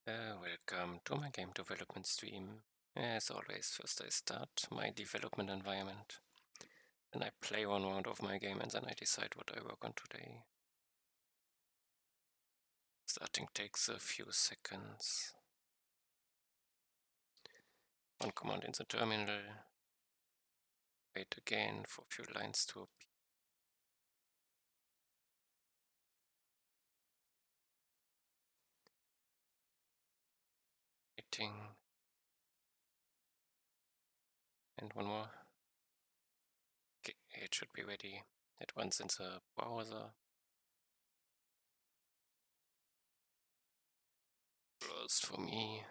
Welcome to my game development stream. As always, first I start my development environment. Then I play one round of my game and then I decide what I work on today. Starting takes a few seconds. One command in the terminal. Wait again for a few lines to appear. Waiting. And one more. Okay, it should be ready at once in the browser. First for me. I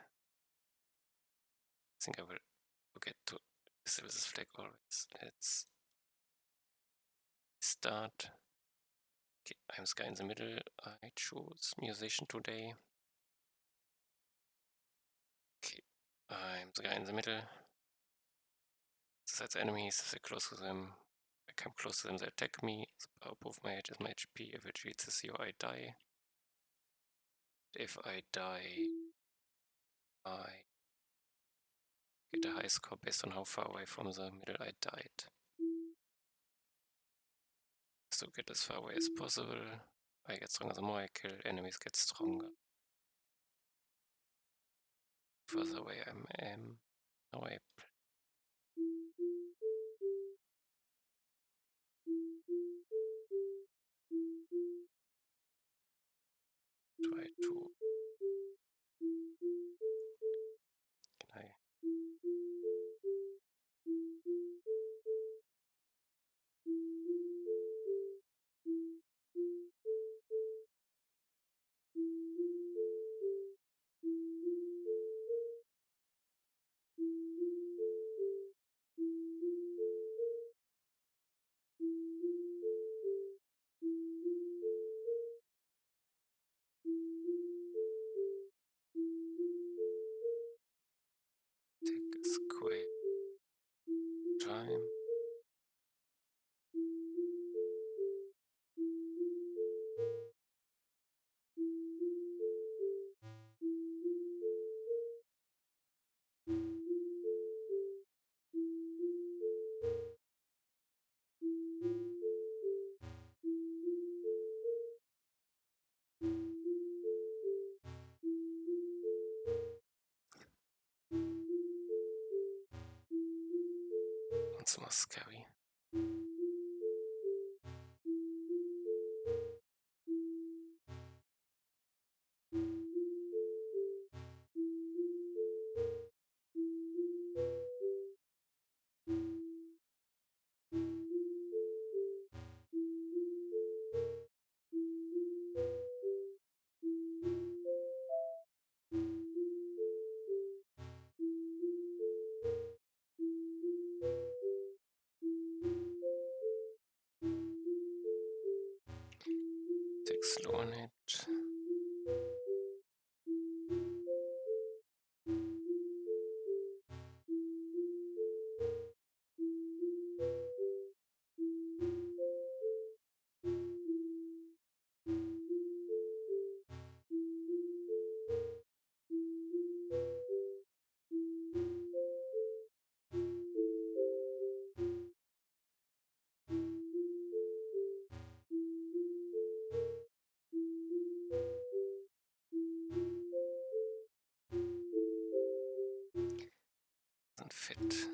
think I will forget to disable this flag always. Let's start. Okay, I'm Sky in the middle. I choose musician today. Okay, I'm the guy in the middle. That's enemies. If I close to them, I come close to them, they attack me. The power above my head is my HP. If it reaches 0, I die. If I die, I get a high score based on how far away from the middle I died. So get as far away as possible. I get stronger the more I kill, enemies get stronger. Further away I am. Now I try to... Can I... take a square time. It's more scary. Take slow on it. Doesn't fit.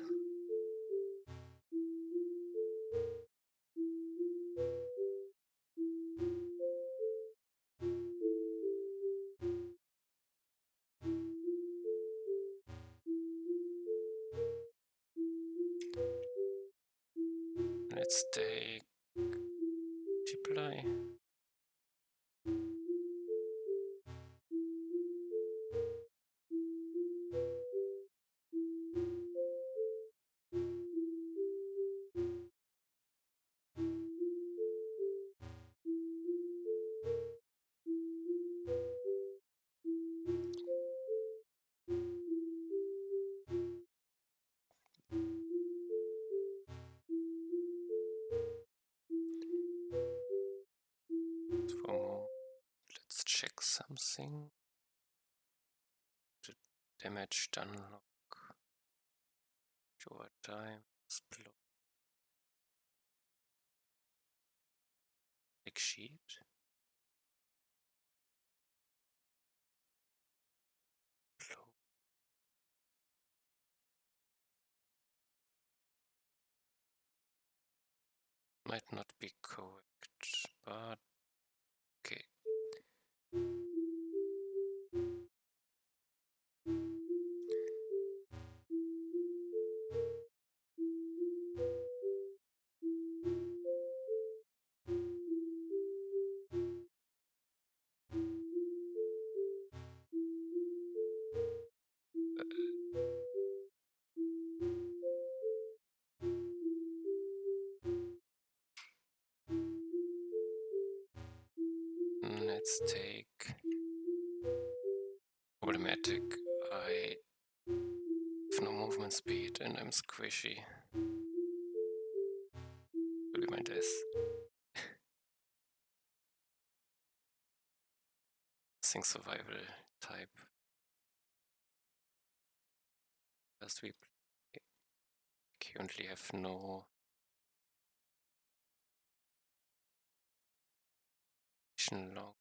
Let's take multiply. So let's check something. damage done log over time explode sheet. Might not be correct, but okay. Let's take problematic. I have no movement speed and I'm squishy. Will be my death. Think survival type. As we currently have no log.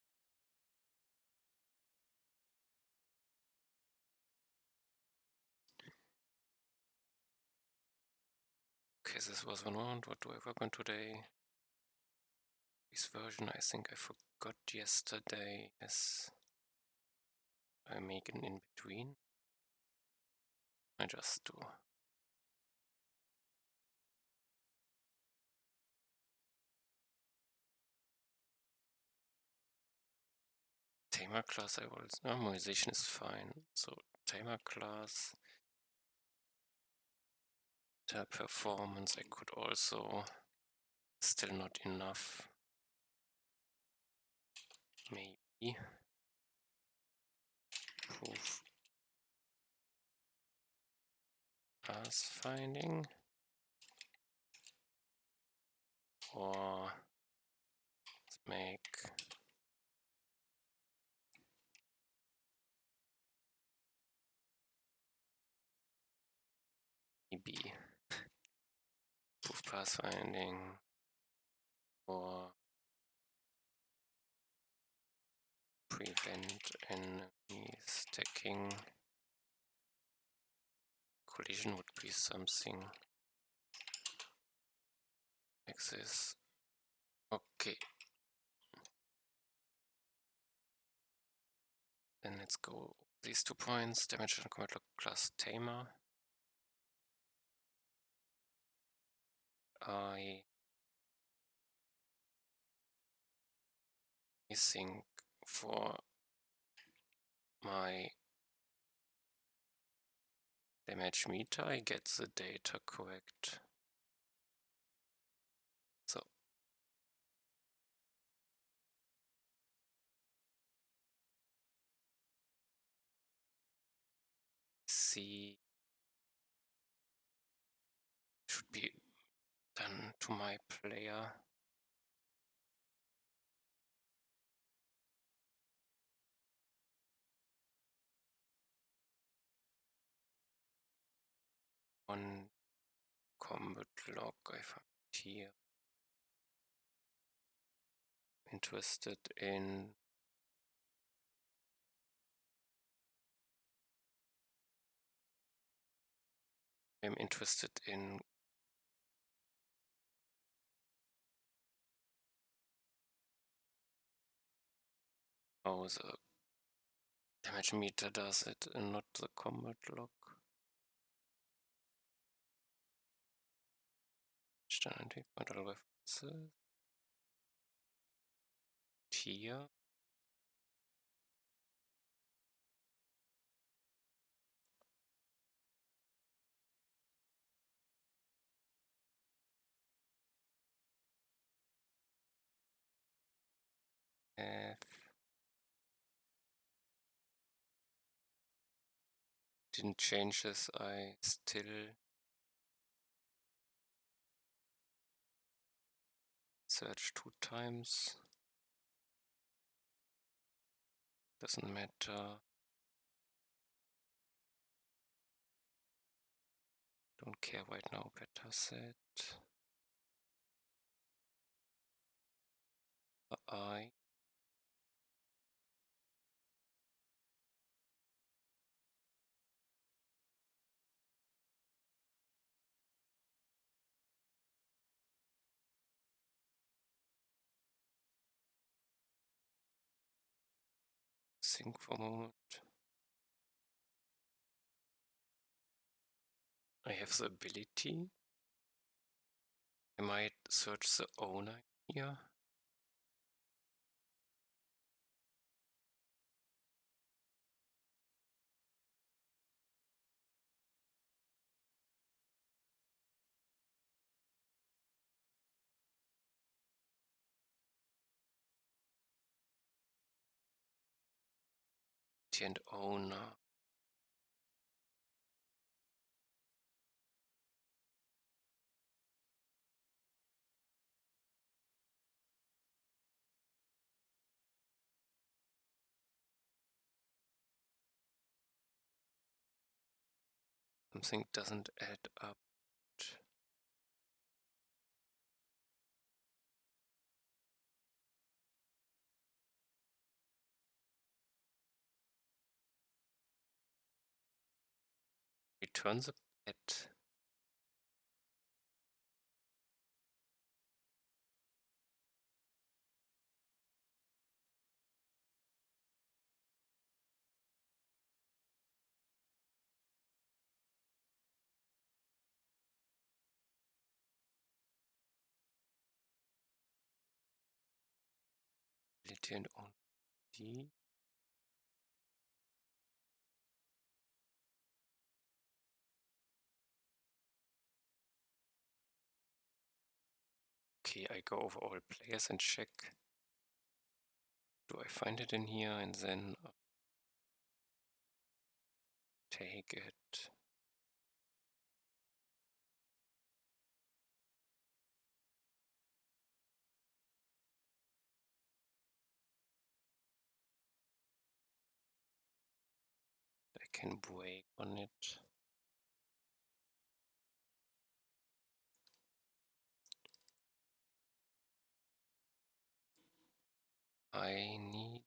Okay, this was one round. What do I work on today? This version I think I forgot yesterday. Yes. I make an in between. I just do. Tamer class I will. No, musician is fine. So tamer class. The performance I could also. Still not enough. Maybe. Proof. Path finding. Or let's make maybe proof pathfinding or prevent enemy stacking. Collision would be something like this. Okay. Then let's go these 2 points. Damage and combat log class tamer. I think for my damage meter I get the data correct. So C should be done to my player. One combat log I found here. Interested in I'm interested in how the damage meter does it and not the combat log. Standard model references. Tier. F. Didn't change this, I still search 2 times. Doesn't matter. Don't care right now, beta set. I think for a moment. I have the ability. I might search the owner here. And owner. Something doesn't add up. Return the pet. Ability and own D. Okay, I go over all players and check. Do I find it in here? And then take it. I can break on it. I need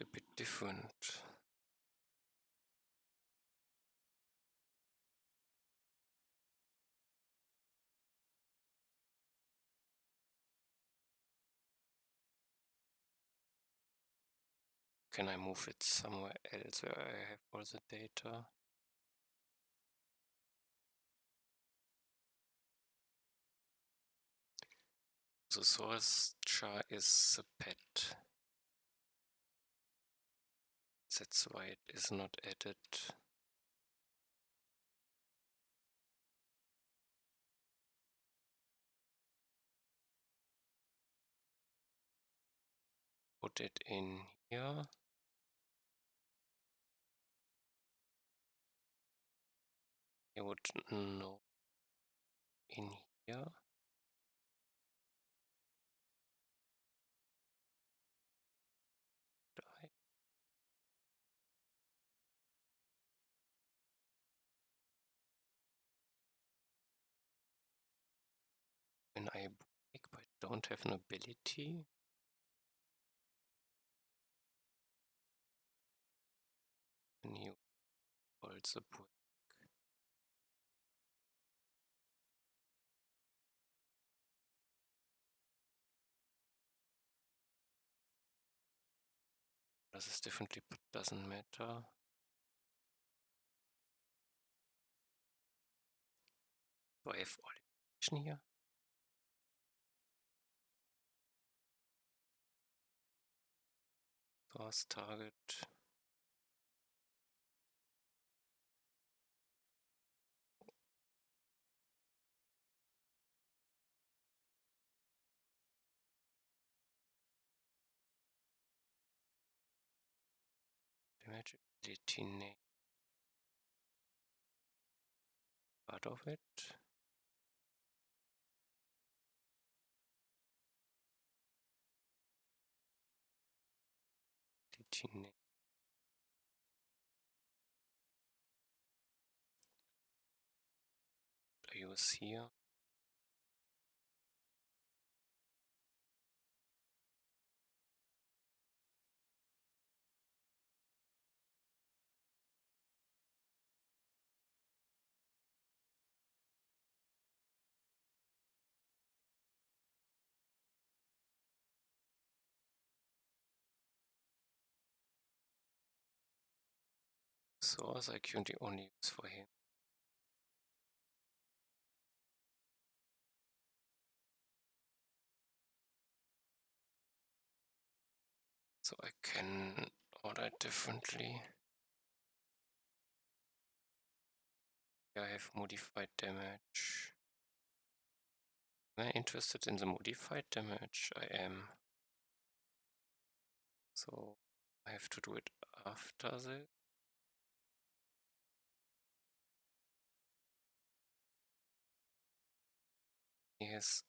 a bit different. Can I move it somewhere else where I have all the data? The source char is the pet. That's why it is not added. Put it in here. I would know in here. I when I break but don't have an ability. Then you also break. This is differently, but doesn't matter. Do I have all information here? Source target. Damage ability name. Part of it. Ability name. use here. Source I currently only use for him. So I can order it differently. I have modified damage. Am I interested in the modified damage? I am. So I have to do it after this. Yes.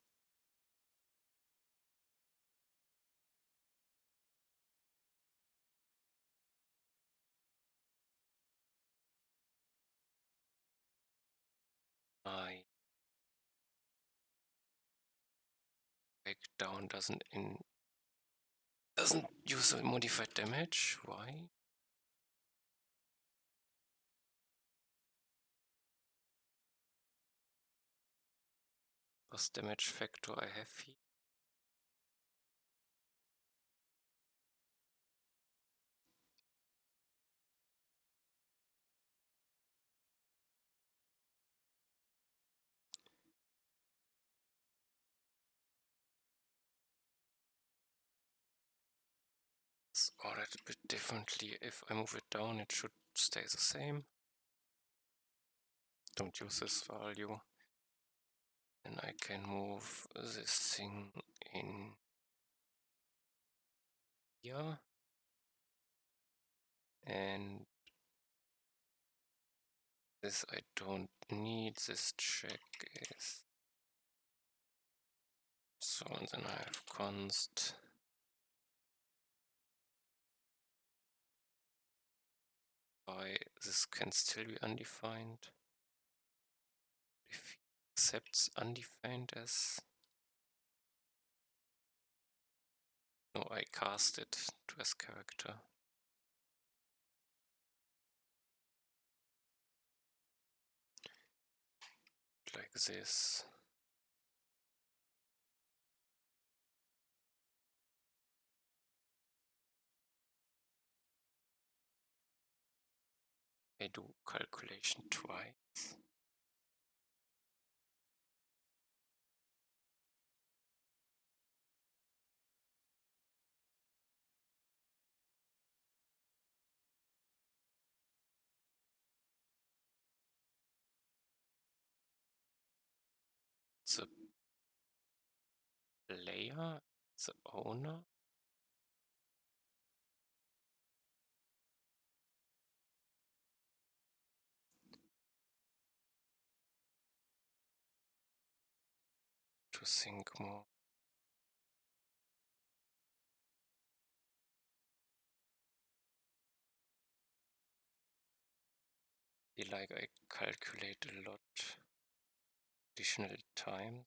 My breakdown doesn't use a modified damage. Why? What's damage factor I have here? Let's order it a bit differently. If I move it down, it should stay the same. Don't use this value. And I can move this thing in here. And this I don't need. This check is. So, and then I have const. Why this can still be undefined. If he accepts undefined as. No, I cast it to as character. Like this. I do calculation twice. The player, the owner. To think more. Like I calculate a lot additional time.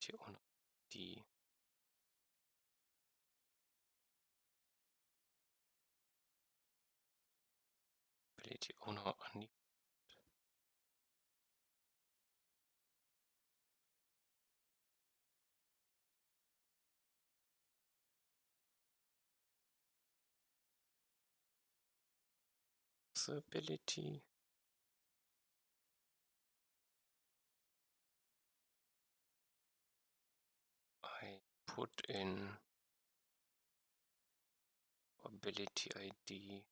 The owner, the ability owner only. The ability. I put in ability ID.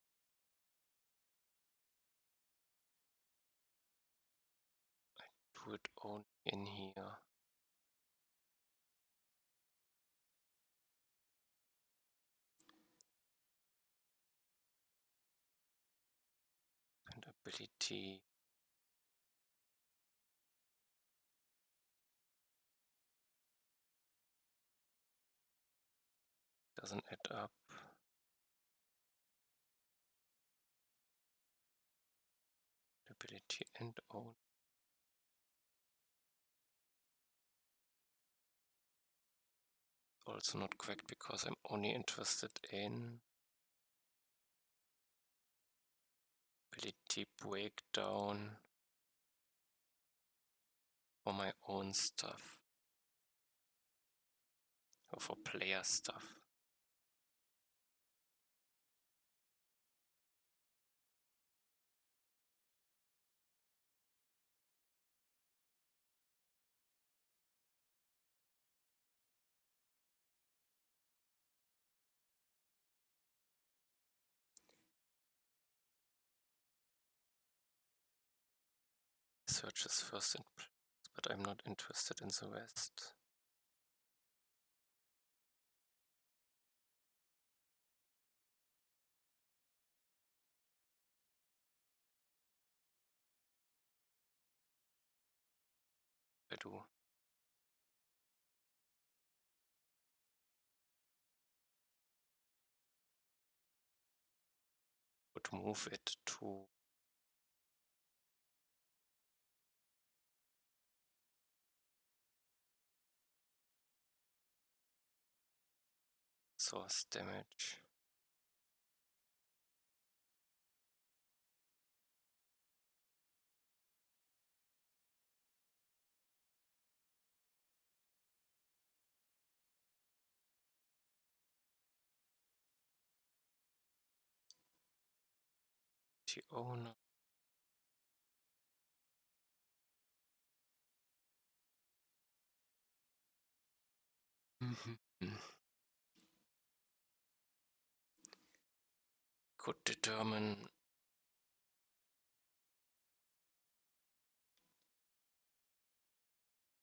I do it only in here. And ability doesn't add up. Ability and own. Also not correct because I'm only interested in ability breakdown for my own stuff or for player stuff. Search is first in place, but I'm not interested in the rest. I do. Would move it to source damage. The owner. Could determine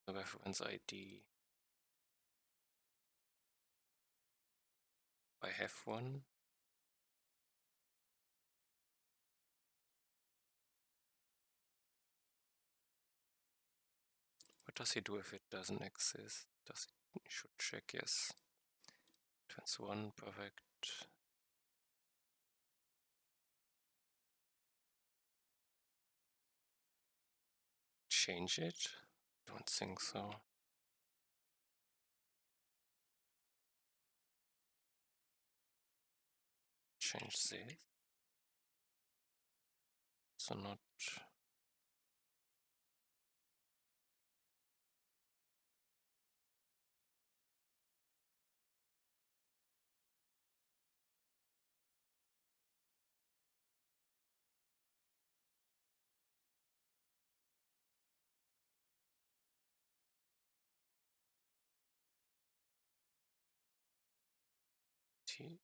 the reference ID. I have one. What does he do if it doesn't exist? Does it should check yes. Turns 1, perfect. Change it? Don't think so. Change this. So not T.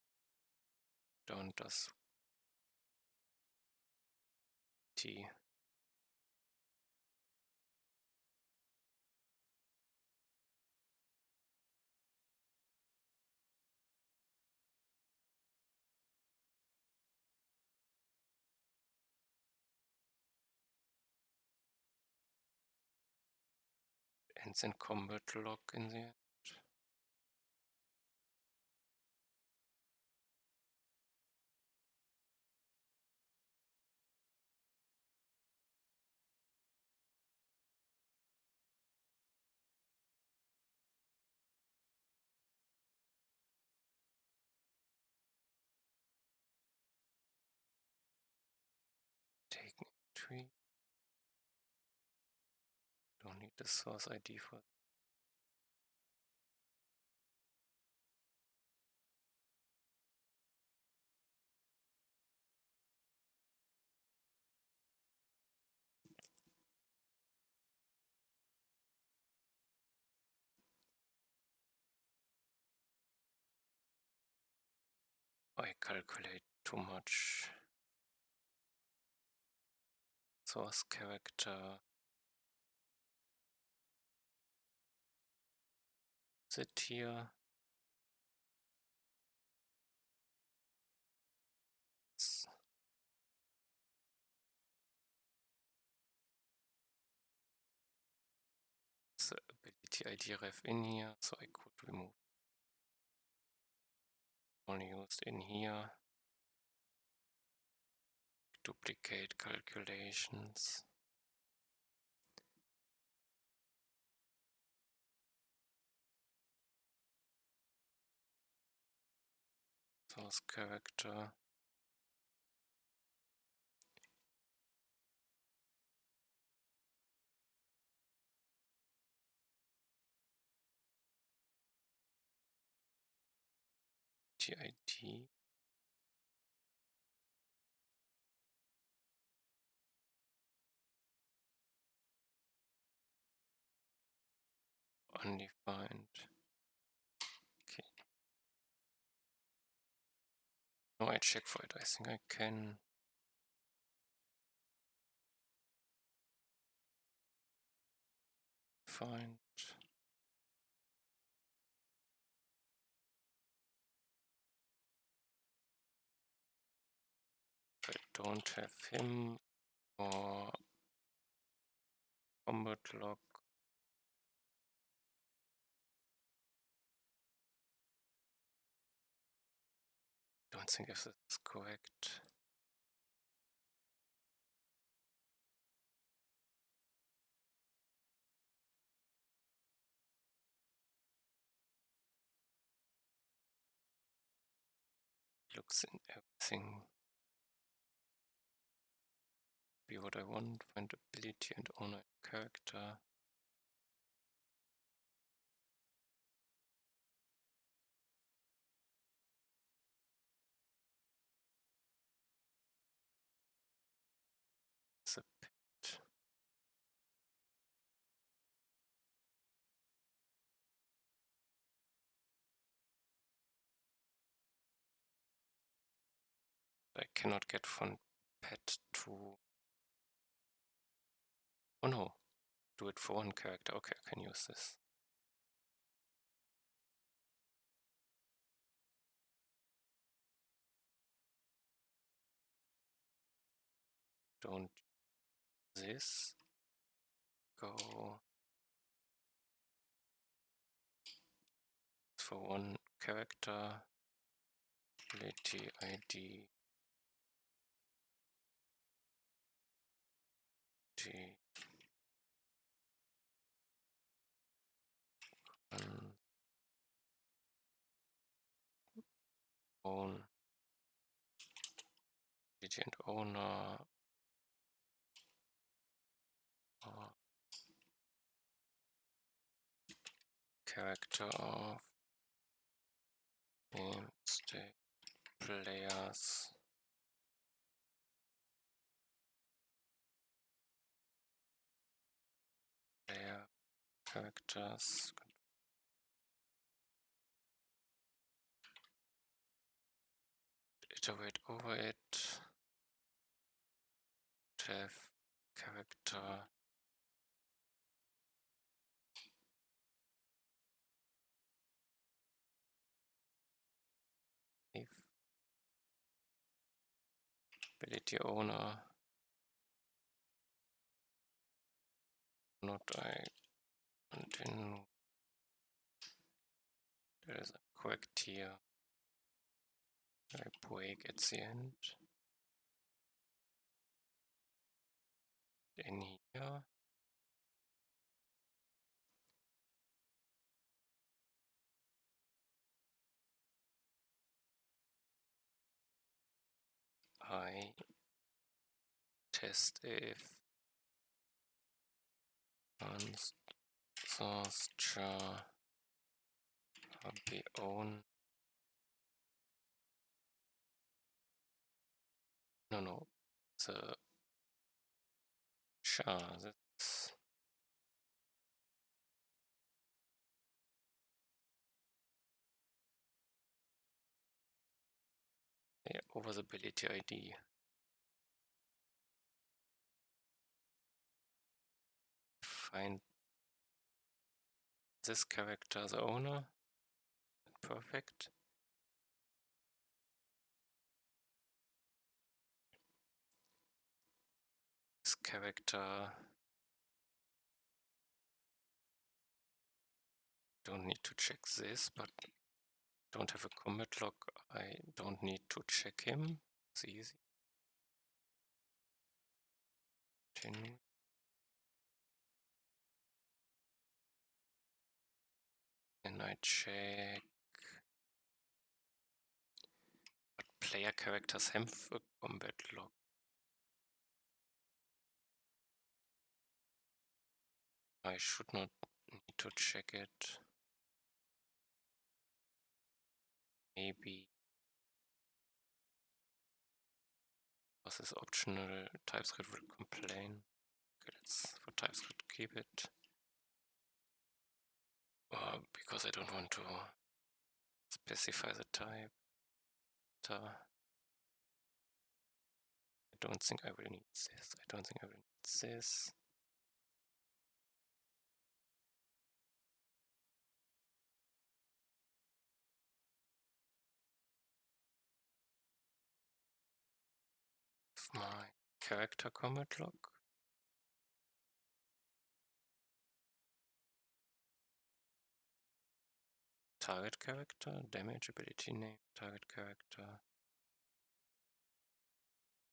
Down does T. Ends in combat log in the end. Take entry. Don't need the source ID for I calculate too much. Source character. Sit here. The ability ID ref in here, so I could remove only used in here. Duplicate calculations. Source character. TID. Undefined. Okay. No, I check for it. I think I can. Find. I don't have him or combat log. Don't think if this is correct. Looks in everything. Be what I want. Find ability and owner character. The pit. I cannot get from pet to. Oh no, do it for one character. Okay, I can use this. Don't this. Go for one character. Ability ID. G. Own. Ability and owner. Character of name state players. Player characters. Iterate over it. Have character. If ability owner. Not I continue. There is a correct here. I break at the end. In here. I test if source char be own. No, the char. That's over the ability ID. Find this character the owner. Perfect. This character, don't need to check this, but don't have a commit log. I don't need to check him. It's easy. Continue. And I check what player characters have a combat log. I should not need to check it. Maybe was this optional? TypeScript will complain. Okay, let's for TypeScript keep it. Because I don't want to specify the type. I don't think I will need this. I don't think I will need this. My character command log. Target character, damage ability name, target character.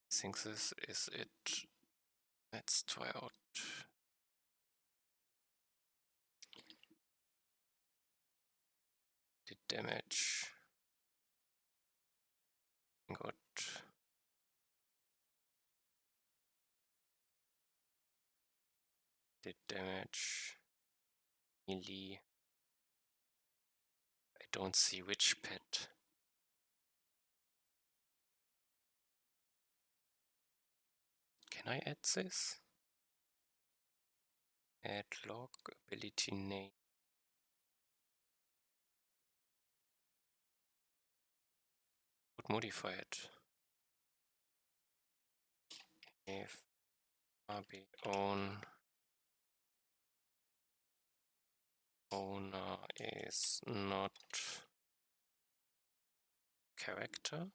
I think this is it. Let's try out. The damage. Good. The damage. Melee. I don't see which pet. Can I add this? Add log ability name. Would modify it. If RB owner is not character,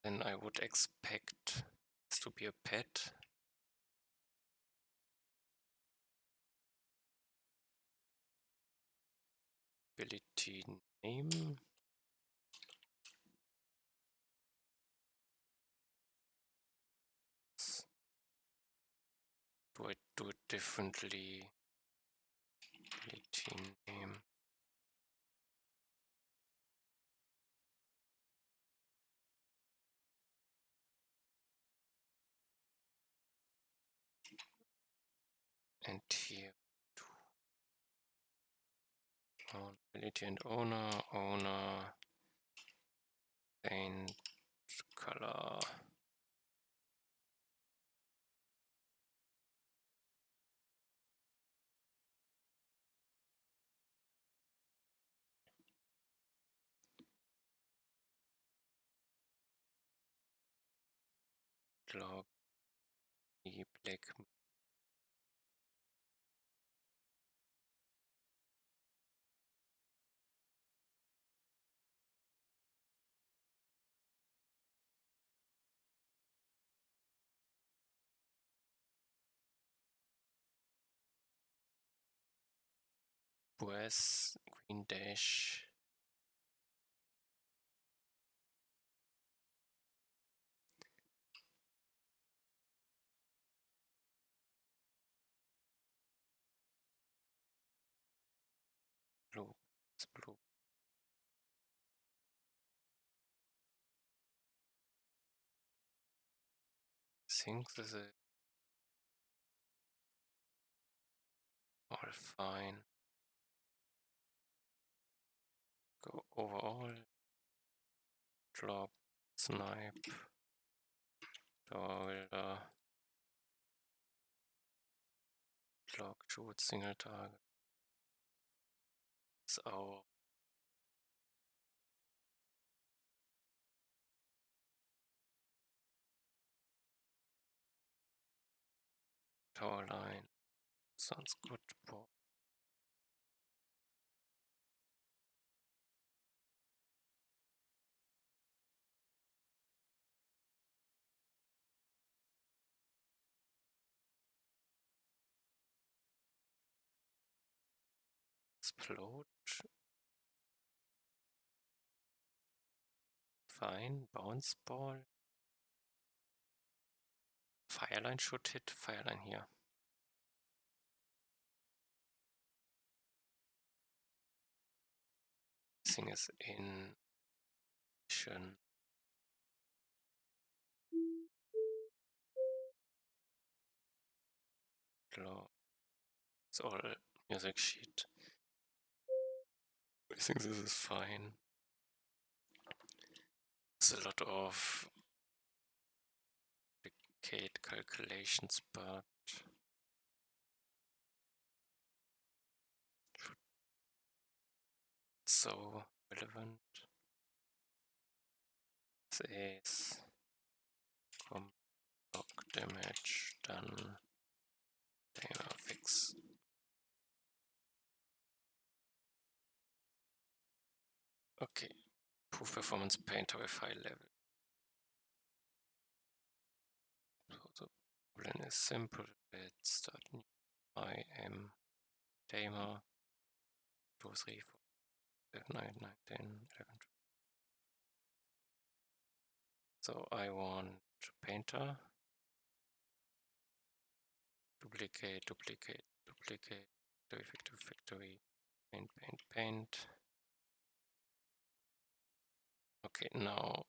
then I would expect this to be a pet. Ability name. Do I do it differently? Ability name. And here ability and owner paint color. Log black. Where's green dash? Blue. It's blue. I think this is all fine. Go overall. Drop. Snipe. Wilder. Clock shoot single target. It's our power line. Sounds good. Explode. Fine. Bounce ball. Fireline should hit. Fireline here. Thing is in. It's all music sheet. I think this is fine. It's a lot of complicated calculations, but so relevant. This is block damage done. Dana fix. Okay. Proof performance painter with high level. So the plan is simple. Let's start new. I am Tamer 2, 3, 4, 7, 9, 9, 10, 11, 12. So I want painter. Duplicate, duplicate, duplicate, factory, factory, paint, paint, paint. Okay, now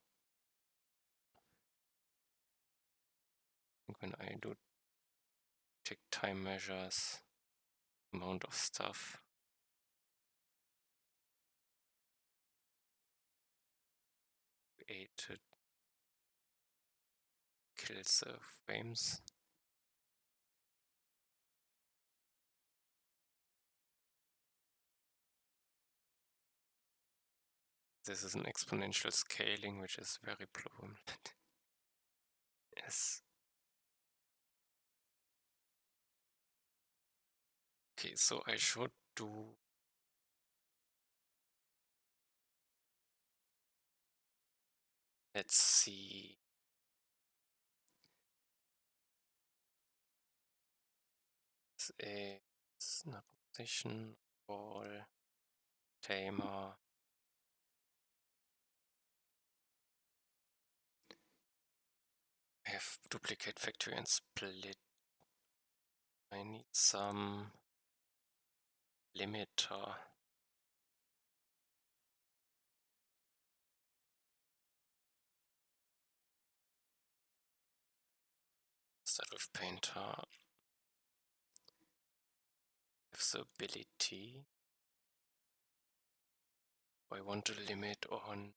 when I do tick time measures, amount of stuff, created kills the frames. This is an exponential scaling, which is very problematic. Yes. Okay, so I should do let's see. This is not position, ball, tamer. I have duplicate factory and split. I need some limiter. Start with painter. Have the ability. I want to limit on.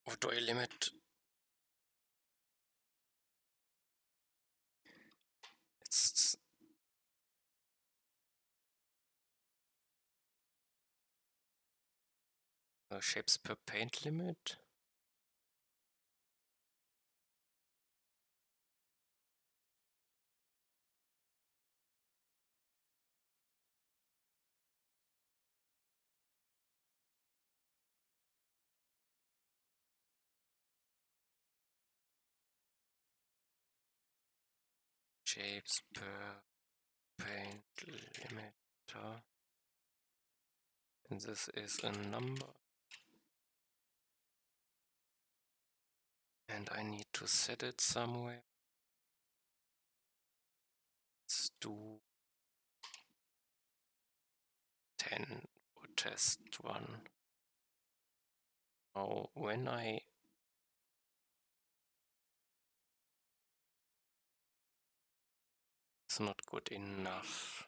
What do I limit? It's shapes per paint limit. Shapes per paint limiter. And this is a number. And I need to set it somewhere. Let's do 10 for test 1. Now, when it's not good enough.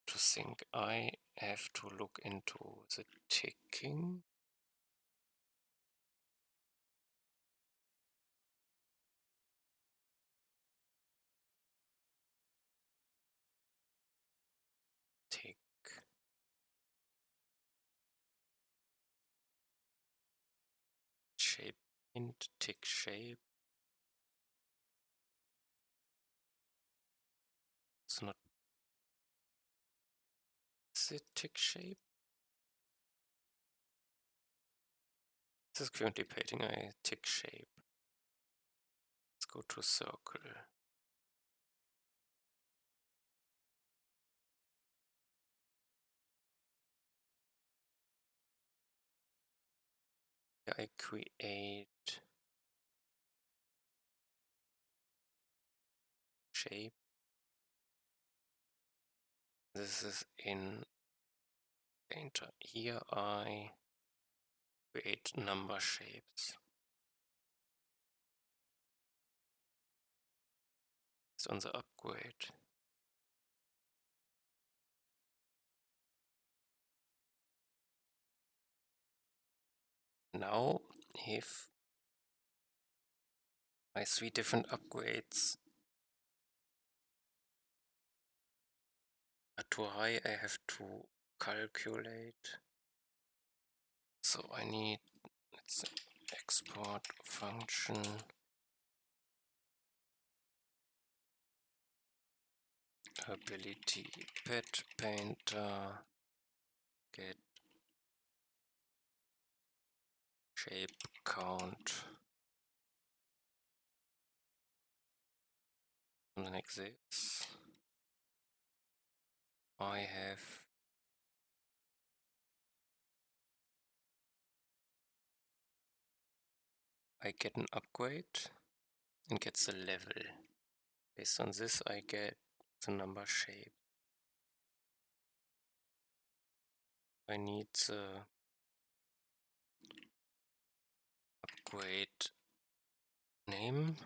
To think I have to look into the ticking. int tick shape. It's not. Is it tick shape? This is currently painting a tick shape. Let's go to circle. I create shape. This is in Painter. Here I create number shapes. It's on the upgrade. Now, if my 3 different upgrades are too high, I have to calculate. So I need, let's say, export function ability pet painter get shape count, something like this. I get an upgrade and get the level. Based on this, I get the number shape. I need the upgrade name,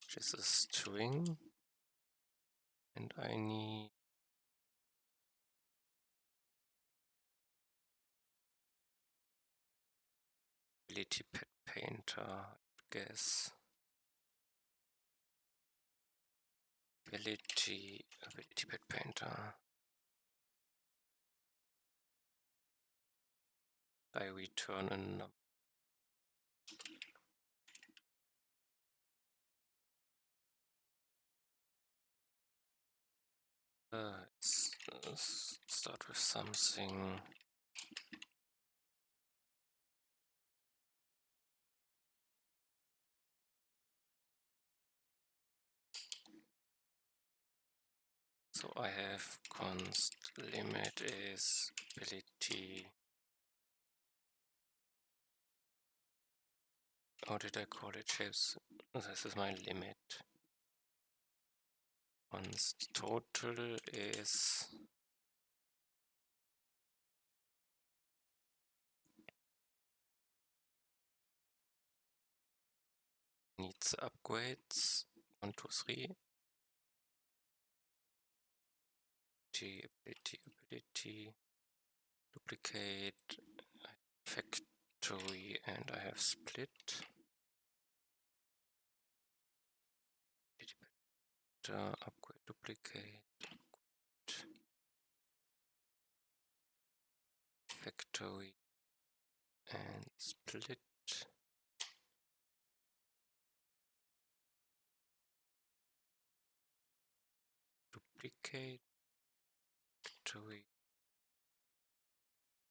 which is a string, and I need ability pet painter, I guess. Ability pet painter. I return a number. Let's start with something. So I have const limit is ability. How did I call it? Shapes. This is my limit. Const total is needs upgrades 1, 2, 3. Ability duplicate factory, and I have split. Upgrade duplicate factory and split. Duplicate factory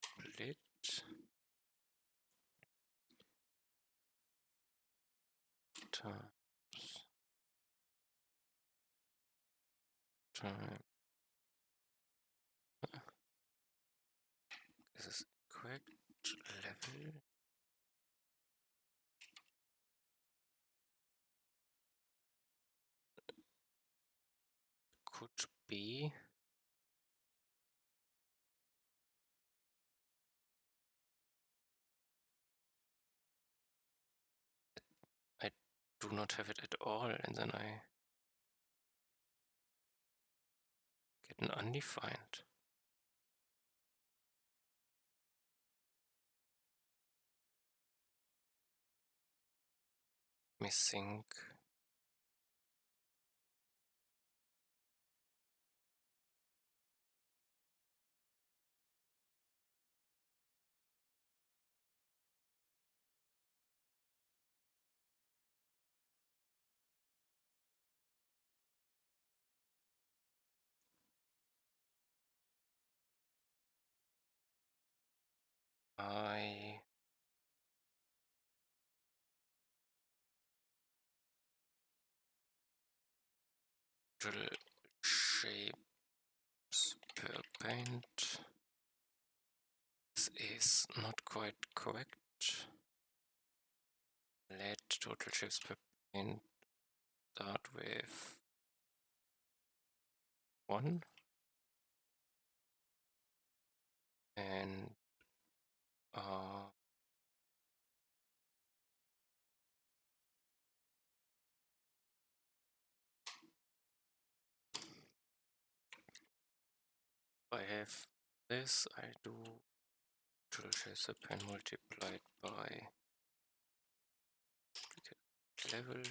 split. Time. Is this correct level? Could be. I do not have it at all, and then I get an undefined. Let me think. I drill shapes per paint. This is not quite correct. Let total shapes per paint start with 1 and I have this, I do total shapes per paint multiplied by level,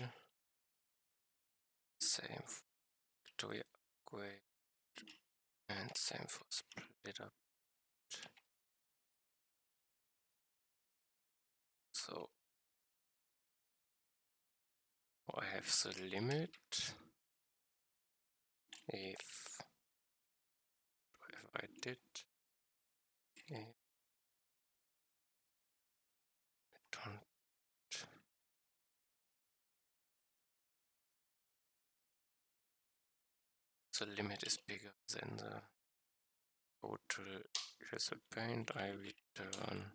same for Victoria upgrade, and same for split up. So I have the limit if I did don't the limit is bigger than the total user paint, I return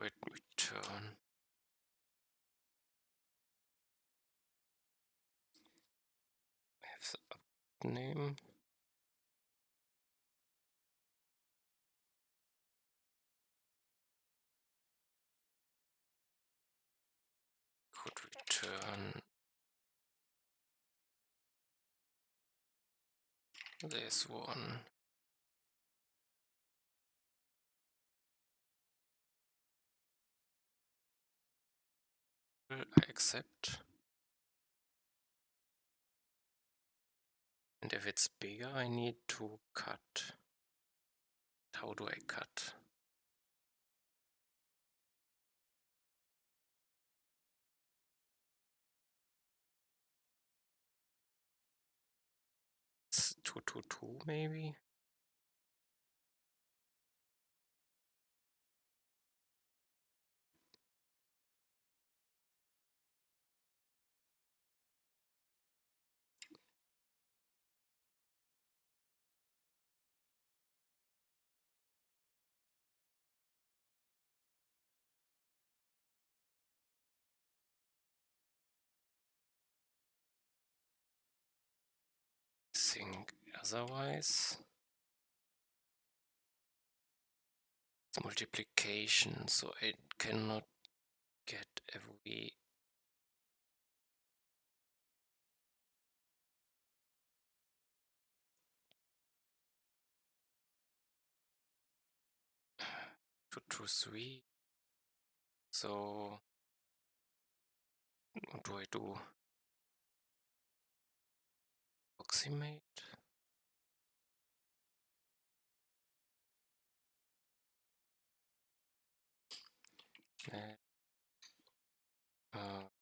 return have the up name could return this one. I accept, and if it's bigger I need to cut. How do I cut? It's 2 to 2 maybe? Think otherwise. It's multiplication, so I cannot get every to 3. So what do I do? Approximate?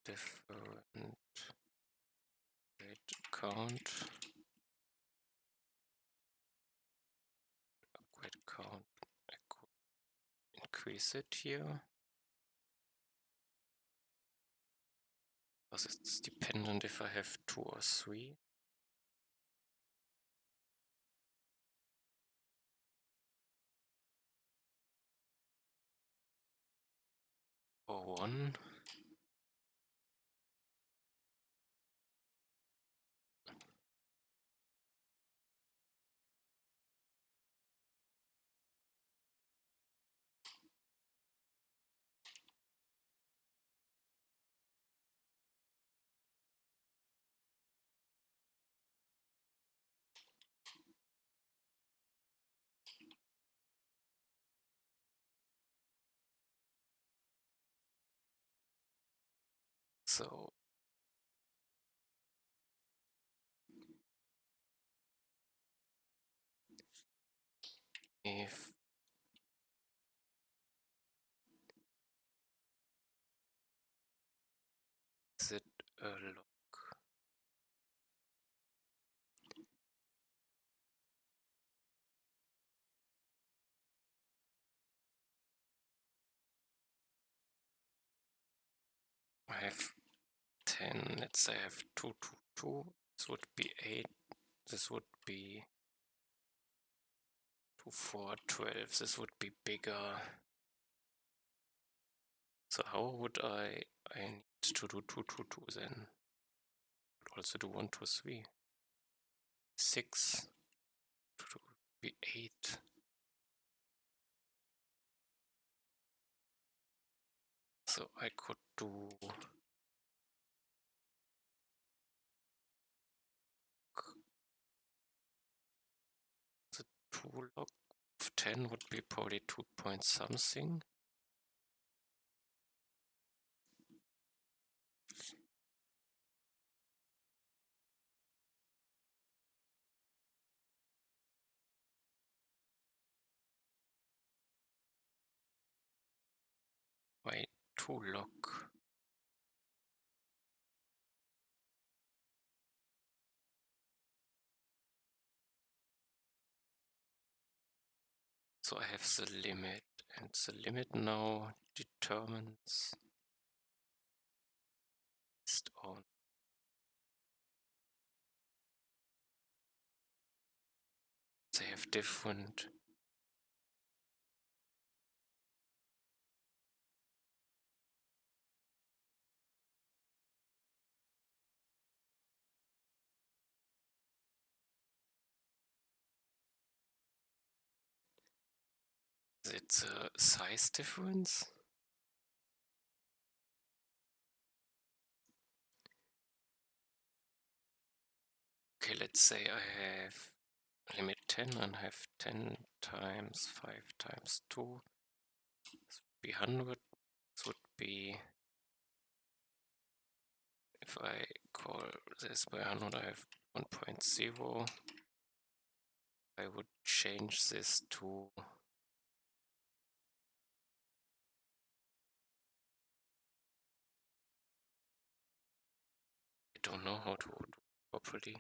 Different rate count. Upgrade count. I could increase it here. Because it's dependent if I have 2 or 3. Or 1. So if Is it a log? I have 10, let's say I have 2, 2, 2. This would be 8. This would be 2, 4, 12. This would be bigger. So how would I need to do 2, 2, 2 then? Would also do 1, 2, 3. 6. 2, 2 would be 8. So I could do the 2 log of 10 would be probably 2 point something. By 2 log. So I have the limit, and the limit now determines based on they have different it's a size difference. Okay, let's say I have limit 10 and have 10 times 5 times 2. This would be 100. This would be, if I call this by 100, I have 1.0. I would change this to I don't know how to do it properly.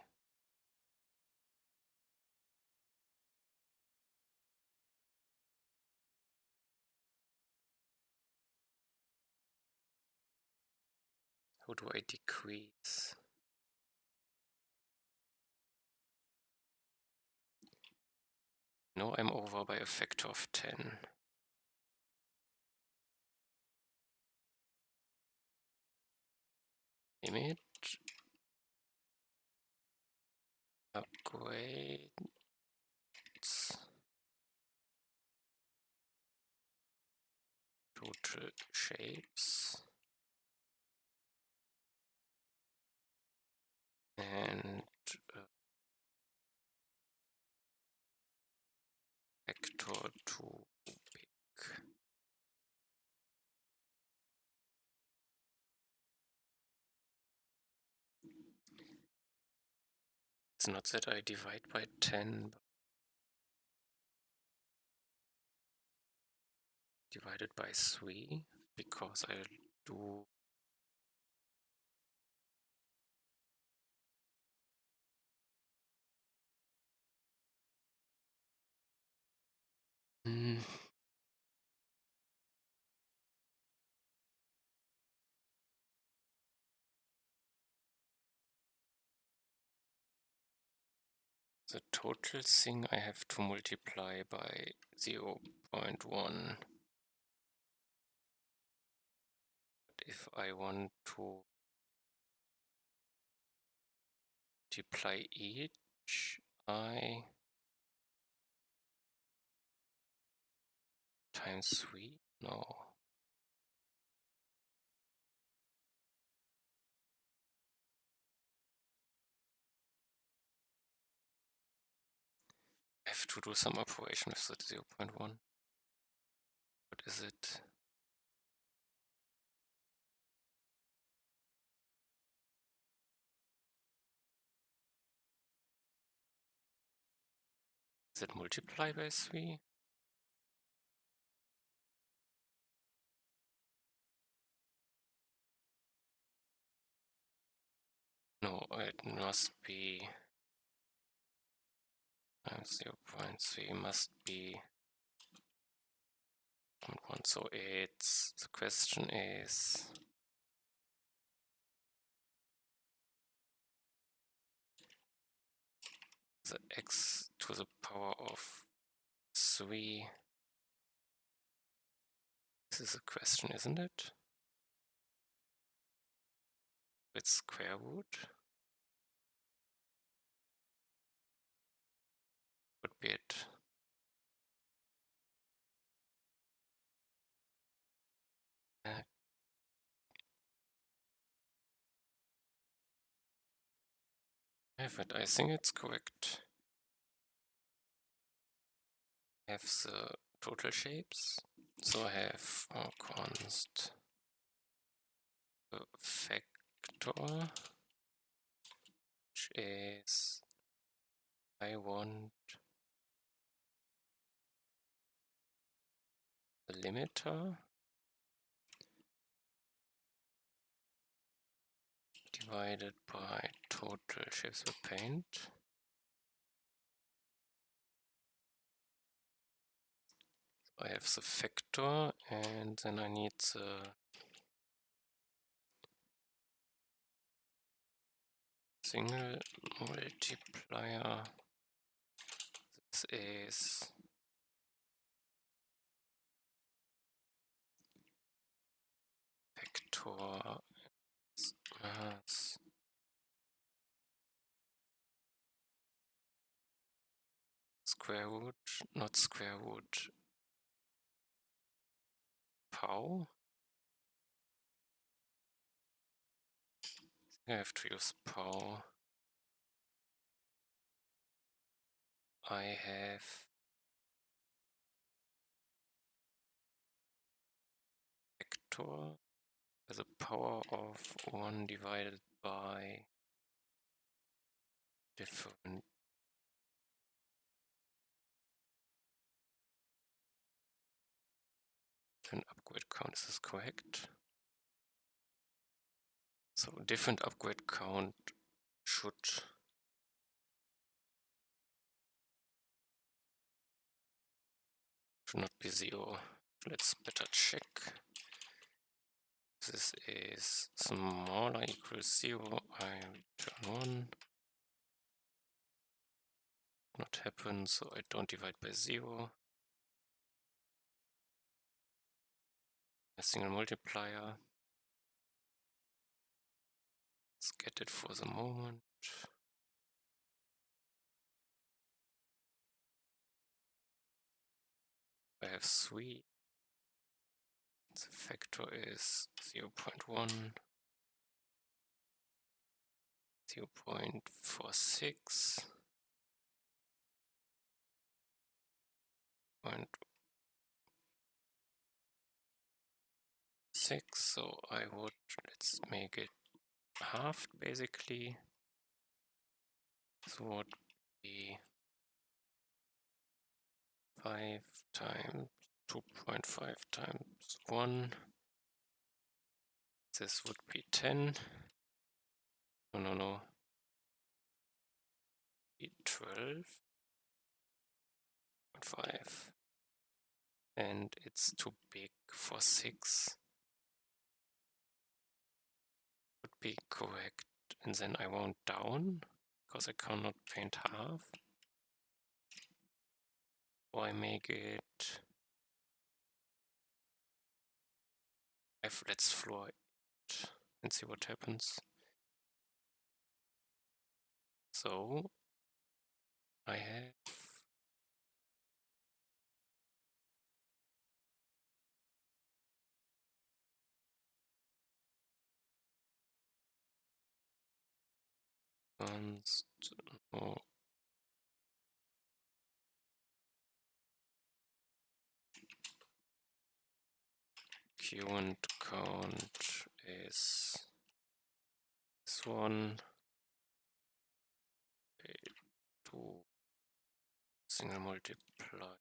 How do I decrease? No, I'm over by a factor of 10. Limit. Upgrade. Total shapes. And vector too big. It's not that I divide by 10, but divided by 3, because I do the total thing I have to multiply by 0.1. If I want to multiply each, I times 3? No. I have to do some operation with the 0.1. What is it? Is it multiply by 3? it must be times 0.3 must be 1. So it's the question is the x to the power of 3. This is a question, isn't it? It's square root. Would be it. I think it's correct. I have the total shapes. So I have const factor, which is I want the limiter divided by total shapes per paint. I have the factor, and then I need the single multiplier. This is factor mass square root, not square root, pow. I have to use pow. I have factor with a power of 1 divided by different upgrade count. Is this correct? So different upgrade count should not be 0. Let's better check. This is smaller equals 0. I return 1. Not happen, so I don't divide by 0. A single multiplier. Let's get it for the moment. I have 3. The factor is 0.1, 0.46, 0.6. So I would, let's make it halved basically. So would be 5 times 2.5 times 1. This would be 10. No. Be 12.5. And it's too big for 6. Would be correct. And then I won't down, because I cannot paint half. Or I make it. Let's floor it and see what happens. So I have const no current count is this one. To single multiplier.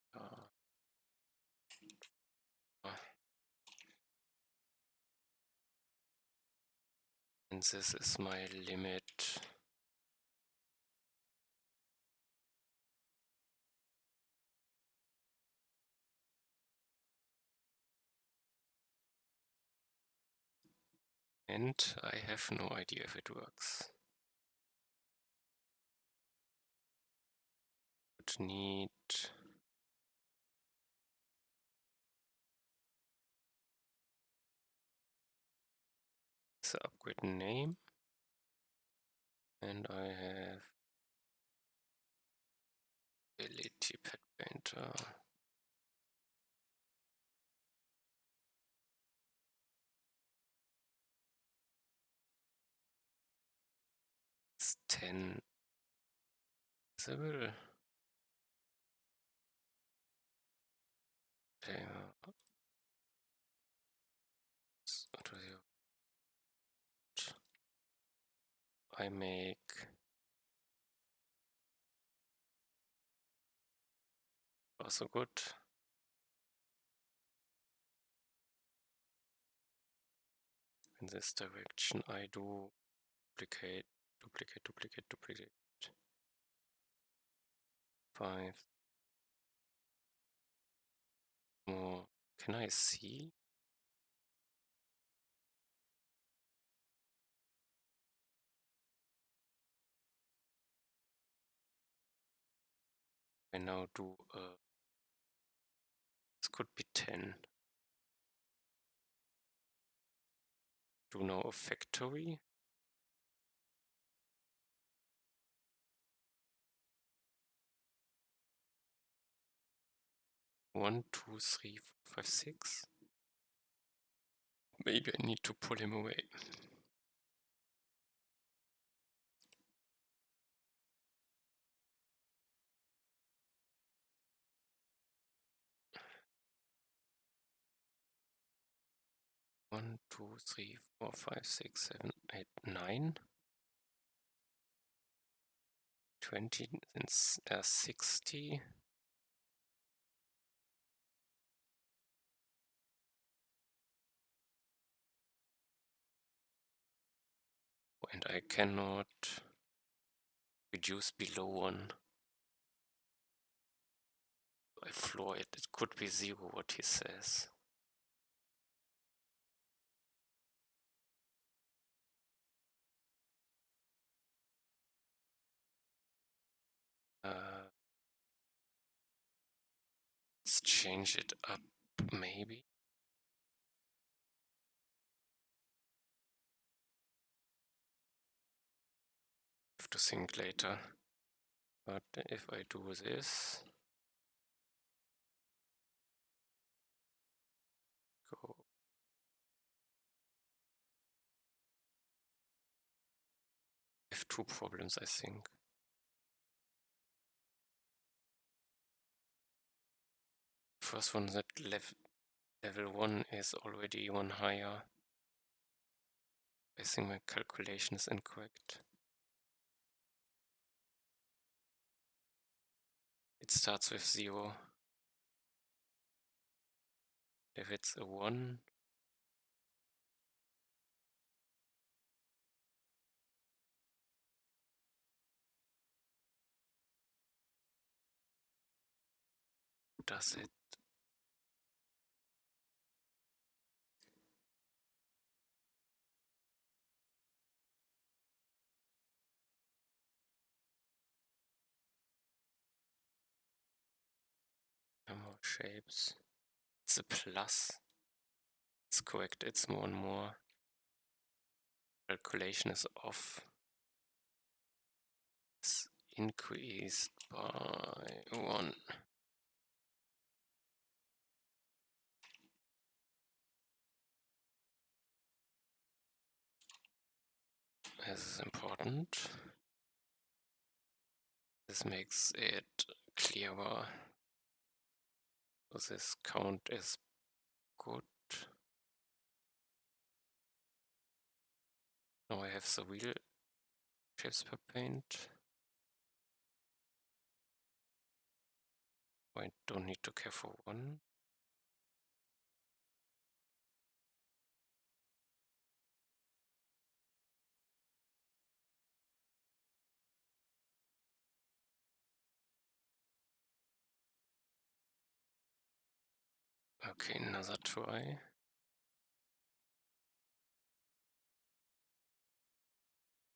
And this is my limit And I have no idea if it works. Would need the upgrade name, and I have ability pet painter. It's 10 visible. Okay, what do you? I make also good. In this direction, I do duplicate, duplicate, duplicate, duplicate. 5 more. Can I see? I now do this could be 10. Do now a factory. One, two, three, four, five, six. Maybe I need to pull him away. One, two, three, four, five, six, 7, 8, 9. 20 and 60. And I cannot reduce below 1. I floor it. It could be 0, what he says. Let's change it up, maybe. Have to think later. But if I do this, go. I have two problems, I think. First one, that level 1 is already one higher. I think my calculation is incorrect. It starts with 0. If it's a 1, does it? No more shapes. It's a plus. It's correct, it's more and more. Calculation is off. It's increased by 1. This is important. This makes it clearer. So this count is good. Now I have the real shapes per paint. I don't need to care for 1. Okay, another try.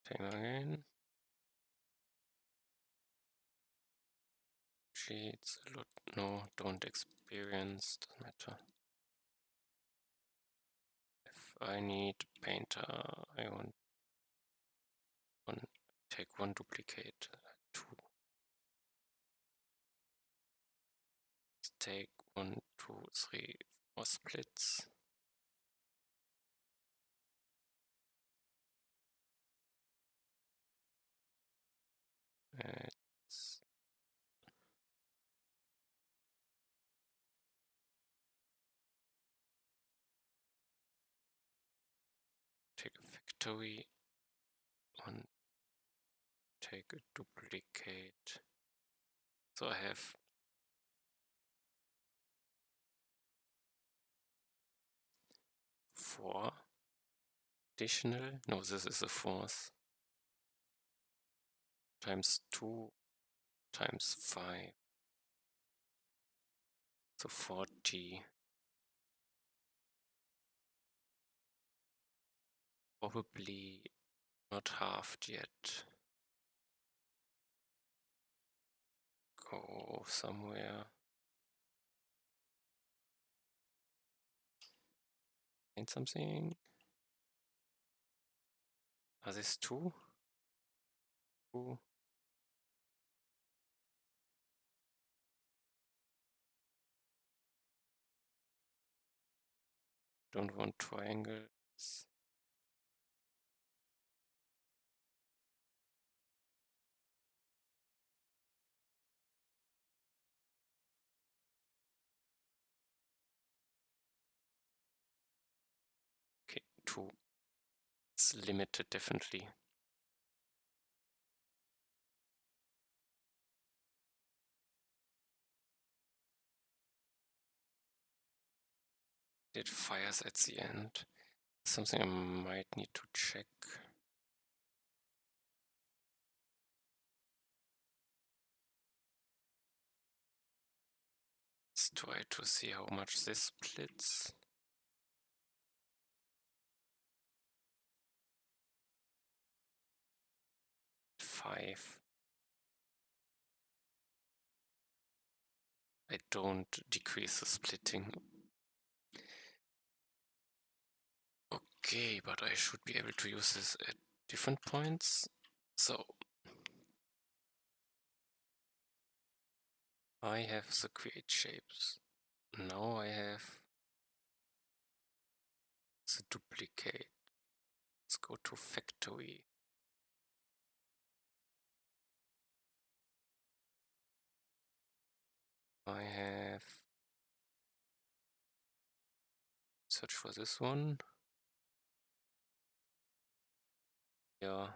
Time again. Sheets, a lot. No, don't experience, doesn't matter. If I need painter, I want one, take one duplicate, two. Let's take 1, 2, 3, 4 splits. Let's take a factory, one, take a duplicate. So I have 4 additional. No, this is a 4th. Times 2 times 5. So 40. Probably not halved yet. Go somewhere. Find something. Are these 2? 2. Don't want triangles. Okay, 2. It's limited, definitely. It fires at the end. Something I might need to check. Let's try to see how much this splits. Five. I don't decrease the splitting. Okay, but I should be able to use this at different points. So I have the create shapes. Now I have the duplicate. Let's go to factory. I have search for this one. Yeah.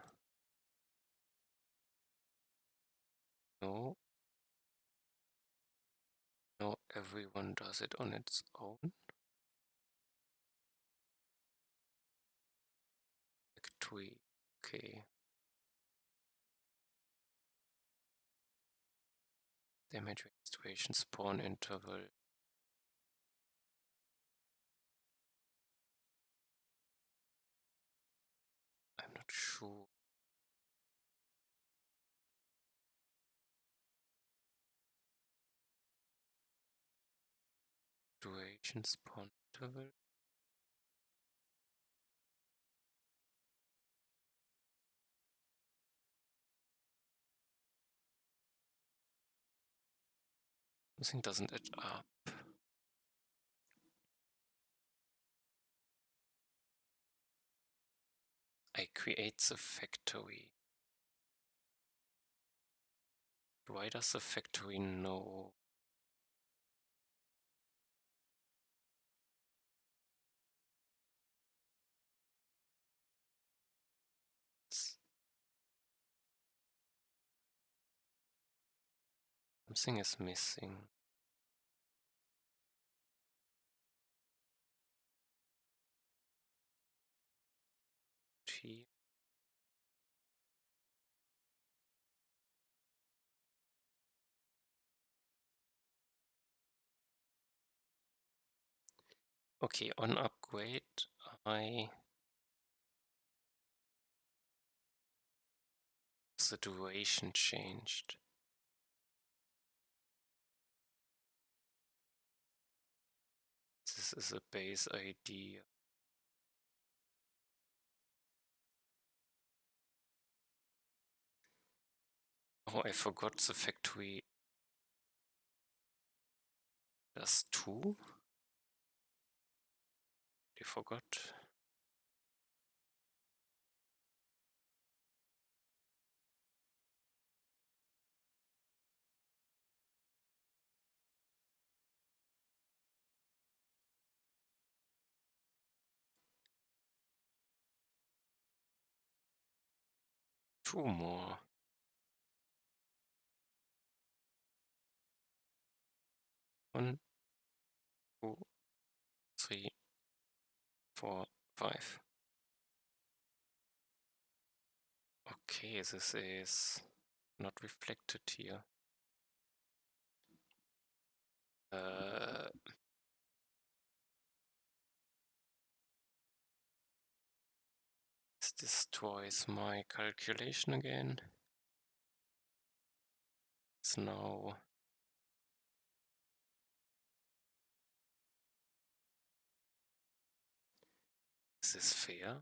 No. No, everyone does it on its own. Factory. Okay. Damage restoration spawn interval. I'm not sure. Duration spawn interval. Something doesn't add up. I create the factory. Why does the factory know? Something is missing. T. Okay, on upgrade, I the duration changed. This is a base idea. Oh, I forgot the factory does 2. I forgot. Two more. 1, 2, 3, 4, 5. Okay, this is not reflected here. This destroys my calculation again. It's now is this fair?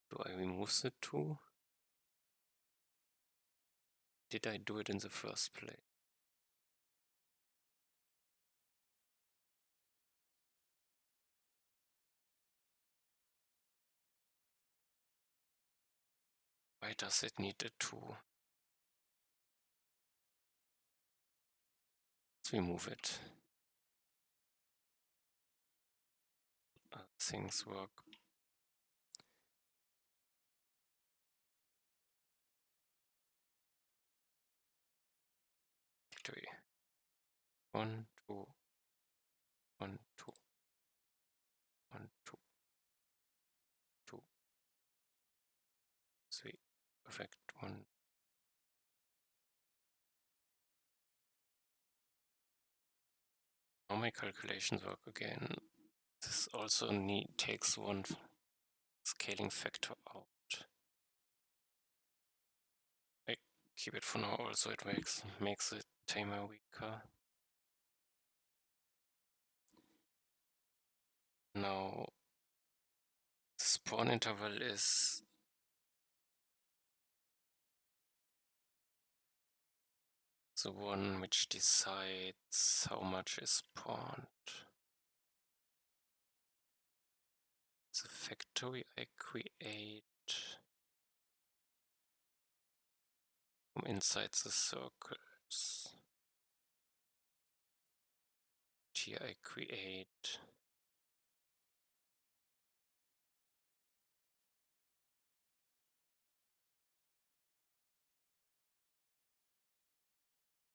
Do I remove the 2? Did I do it in the first place? Why does it need a 2? Let's remove it. Things work. Factory. 1, 2, 1, 2, 1, 2, 2, 3. Perfect. 1. Now my calculations work again. This also takes one scaling factor out. I keep it for now, also it makes the timer weaker. Now the spawn interval is the one which decides how much is spawned. The factory I create from inside the circles. Here I create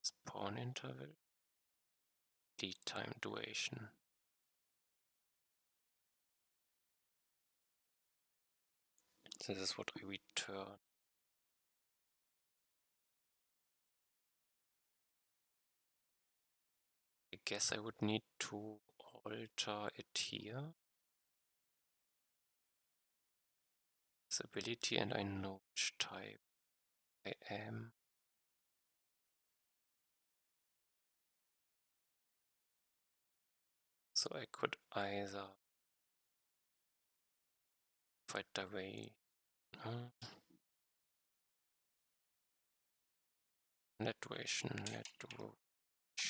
spawn interval, lead time duration. This is what I return. I guess I would need to alter it here. This ability, and I know which type I am. So I could either fight away. Net duration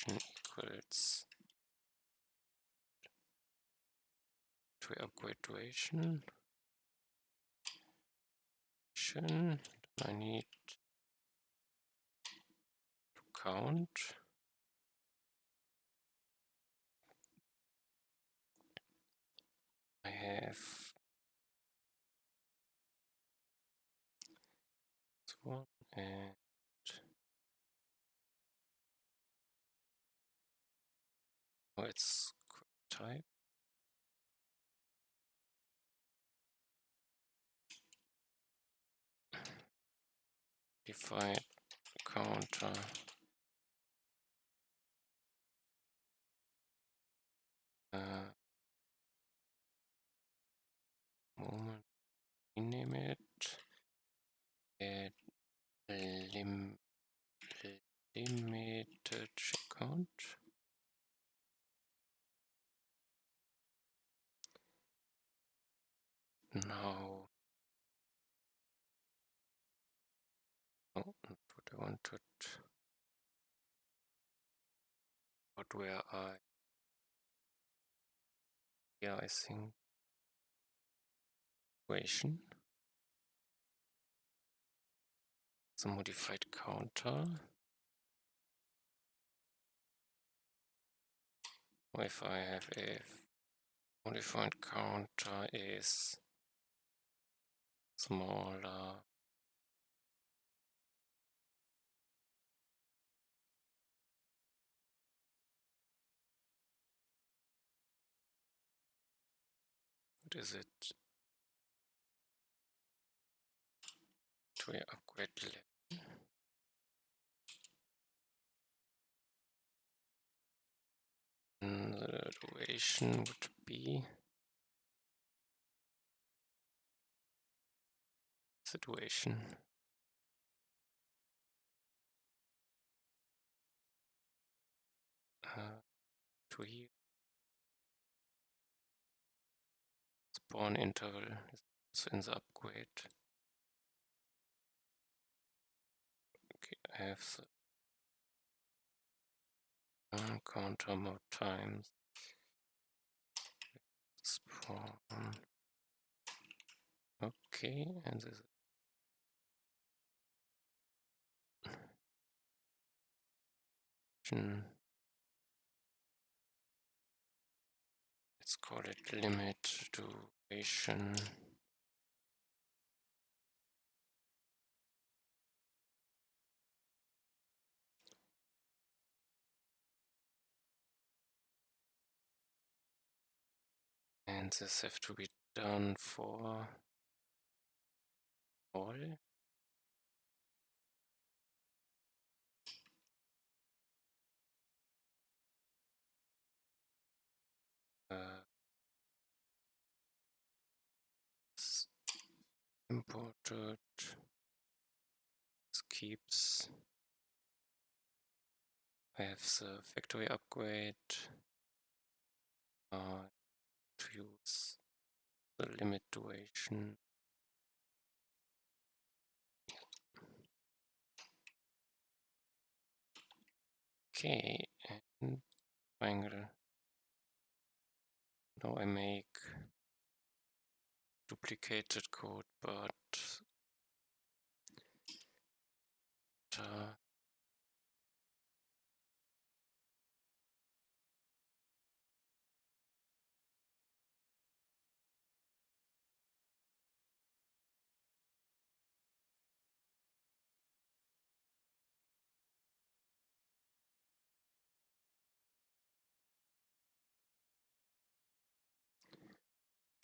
equals to upgrade duration. I need to count. I have this one and oh, it's type. Divide counter moment, rename it limited check count. Now, oh, not what I wanted. But where yeah, I think equation. The modified counter. If I have a modified counter is smaller what is it? To upgrade level. The duration would be situation. To here. Spawn interval is in the upgrade. Okay, I have the counter more times. Spawn. Okay, and this is let's call it limit duration. And this have to be done for all. Imported keeps. I have the factory upgrade to use the limit duration. Okay, and triangle. Now I make duplicated code, but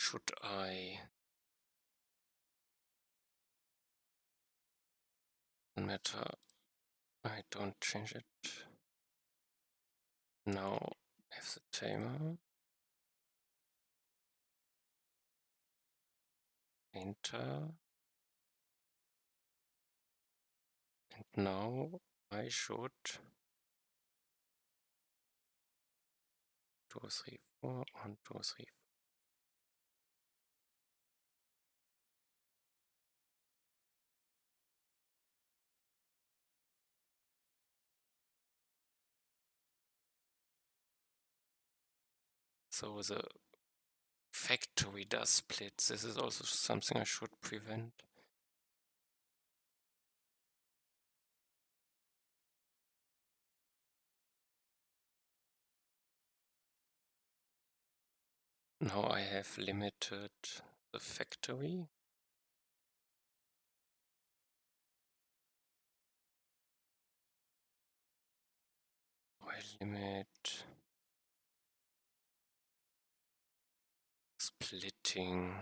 should I matter? I don't change it. Now I have the timer. Enter. And now I should 2, 3, 4, 1, 2, 3. So the factory does split. This is also something I should prevent. Now I have limited the factory. I limit splitting.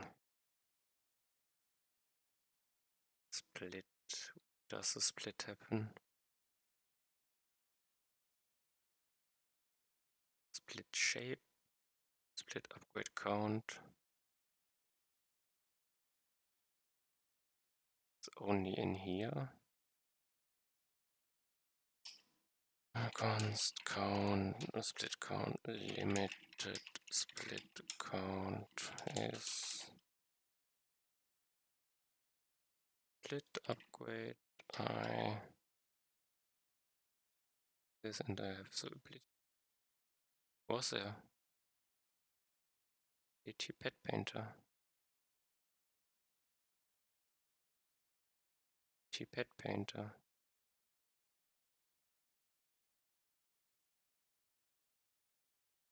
Split. Does the split happen? Split shape. Split upgrade count. It's only in here. Const count, split count, limited split count is split upgrade I this and I have the ability. Was there? AT Pet Painter. AT Pet Painter.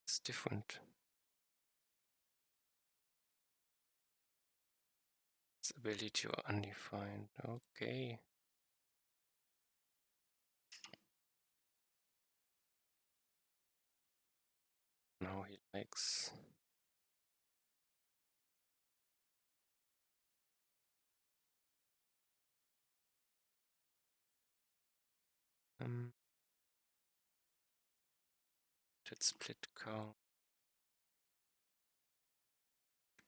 It's different. Its ability or undefined. Okay. Now he likes let's split count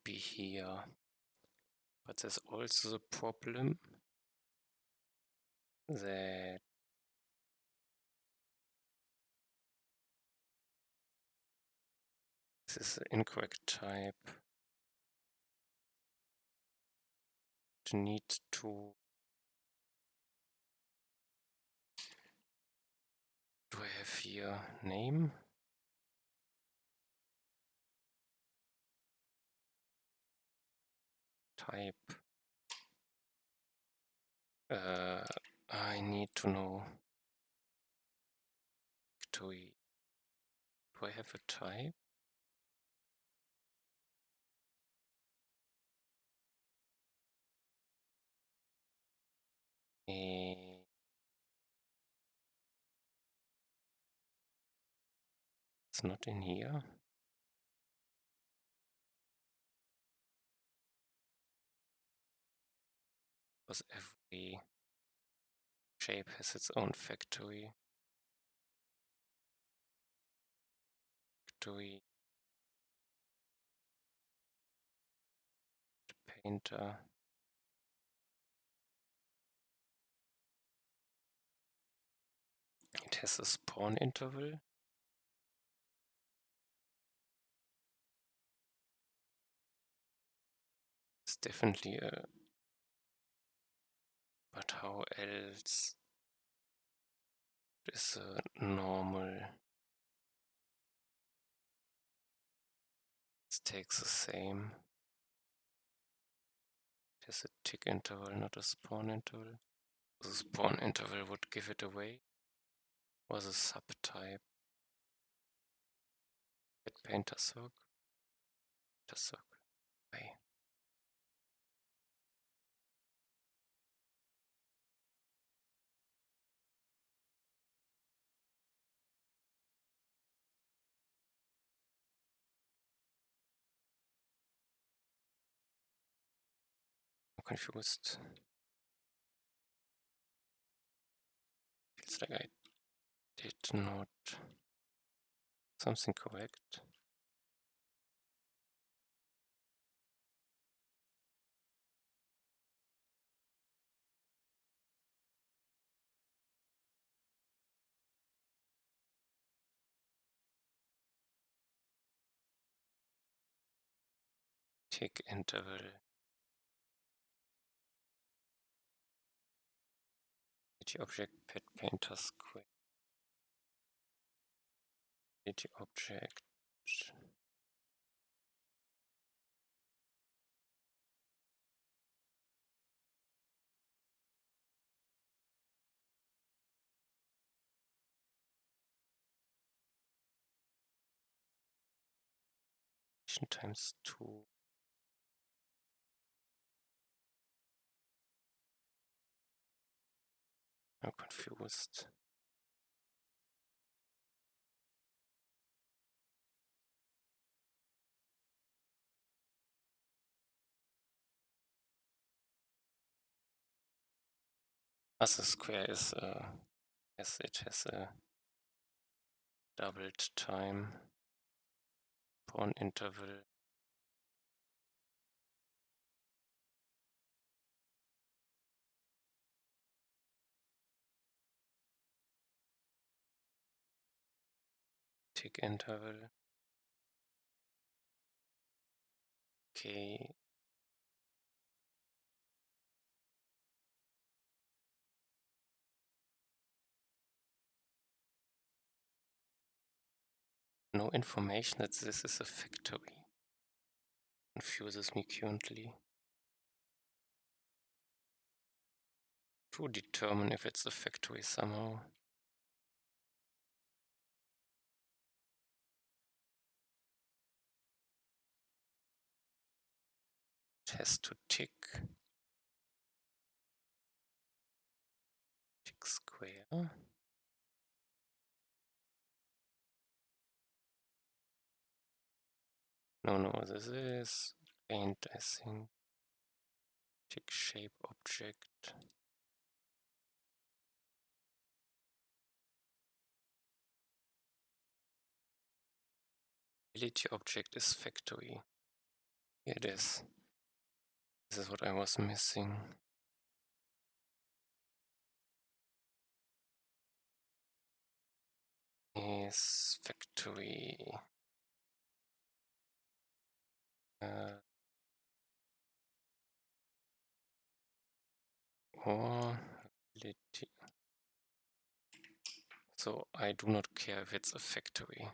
be here. But there's also the problem that this is the incorrect type. To need to do I have here name? Type. I need to know victory. Do I have a type? It's not in here. Because every shape has its own factory. Factory painter. It has a spawn interval. It's definitely a. But how else is a normal? It takes the same. It has a tick interval, not a spawn interval. The spawn interval would give it away. Or the subtype. Pet painter circle. Painter circle. Why? I'm confused. Feels like I did not something correct. Tick interval. Object pet painter square. Object. Times 2. I'm confused. As a square is yes, it has a doubled time pawn interval. arithmetic interval. Okay. No information that this is a factory. Confuses me currently. To determine if it's a factory somehow. It has to tick. Tick square. No, this is paint, I think. Tick shape object. Ability object is factory. Here it is. This is what I was missing. Is factory. Or ability. So I do not care if it's a factory.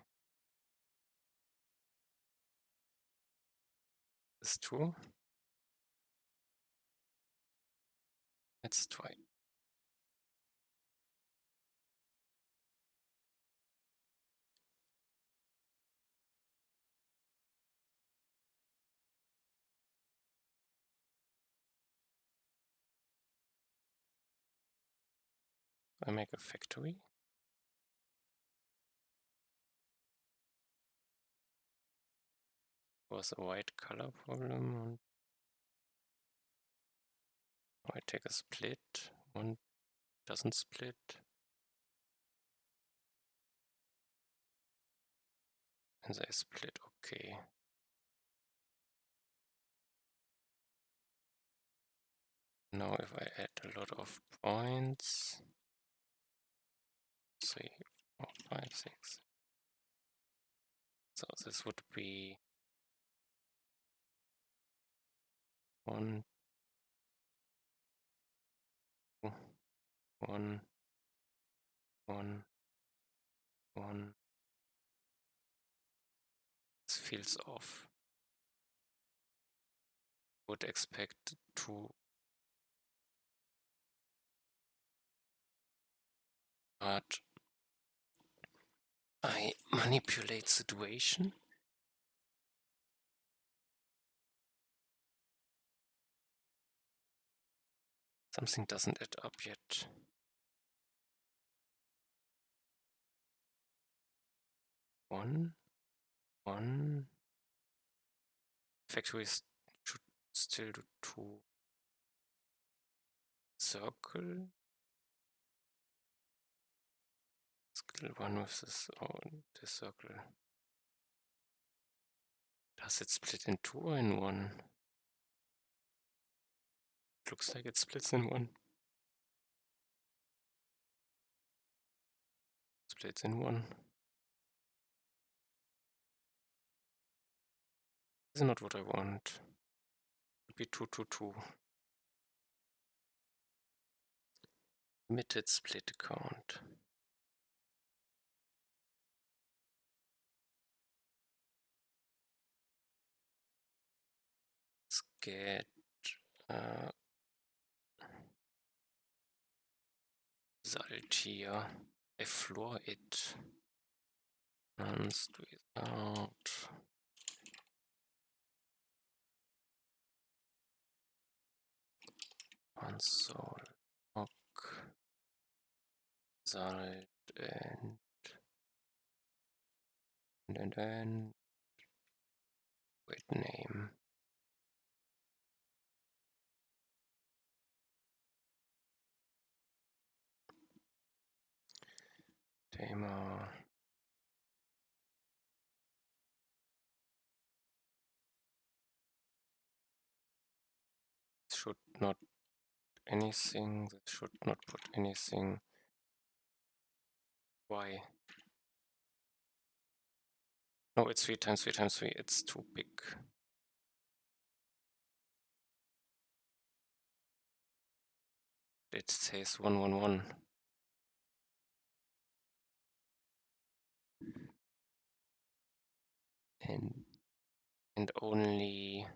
Is true? Let's try. I make a factory. Was a white color problem. I take a split. One doesn't split. And they split. Okay. Now if I add a lot of points. 3, 4, 5, 6. So this would be 1, 2, 1, 1, 1. This feels off. Would expect 2. But I manipulate situation. Something doesn't add up yet. 1, 1. Factories should still do 2. Circle. Still one with this. Oh, the circle. Does it split in 2 or in 1? Looks like it splits in 1. Splits in 1. This is not what I want. It would be 2, 2, 2. Limited split count. Let's get result here. I floor it. Runs without. Console log result and then wait name. Demo. Should not anything. That should not put anything. Why? No, it's 3 times 3 times 3. It's too big. It says 1, 1, 1. And only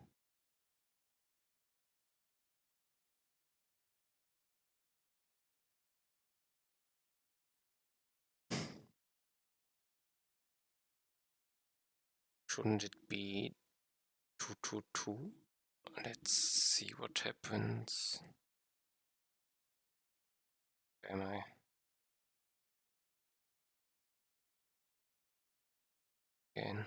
shouldn't it be 2, 2, 2? Let's see what happens. Where am I? Again.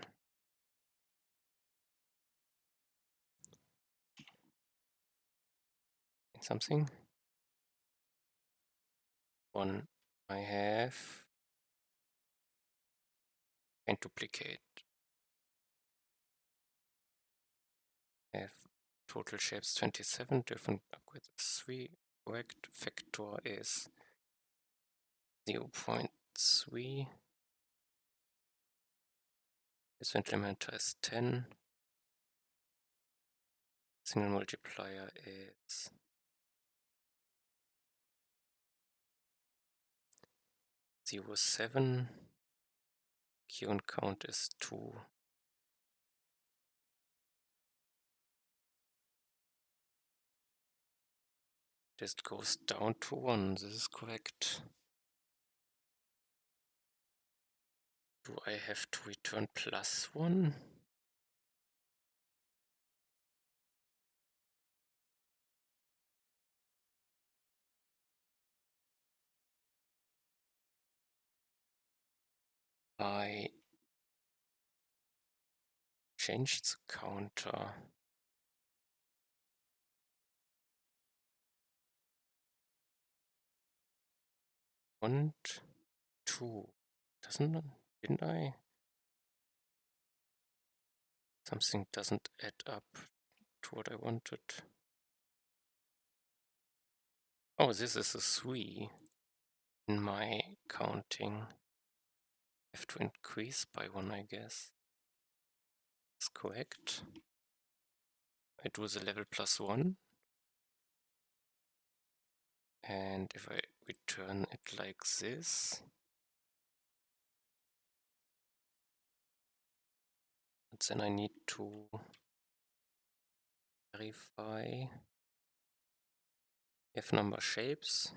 Something? 1. I have and duplicate. I have total shapes 27, different upgrades 3. Correct factor is 0.3. This implementer is 10. Single multiplier is 0.7. Q and count is 2. This goes down to 1. This is correct. Do I have to return +1? I changed the counter. And 2. Didn't I? Something doesn't add up to what I wanted. Oh, this is a 3 in my counting. I have to increase by 1, I guess. That's correct. I do the level +1. And if I return it like this, then I need to verify if number shapes.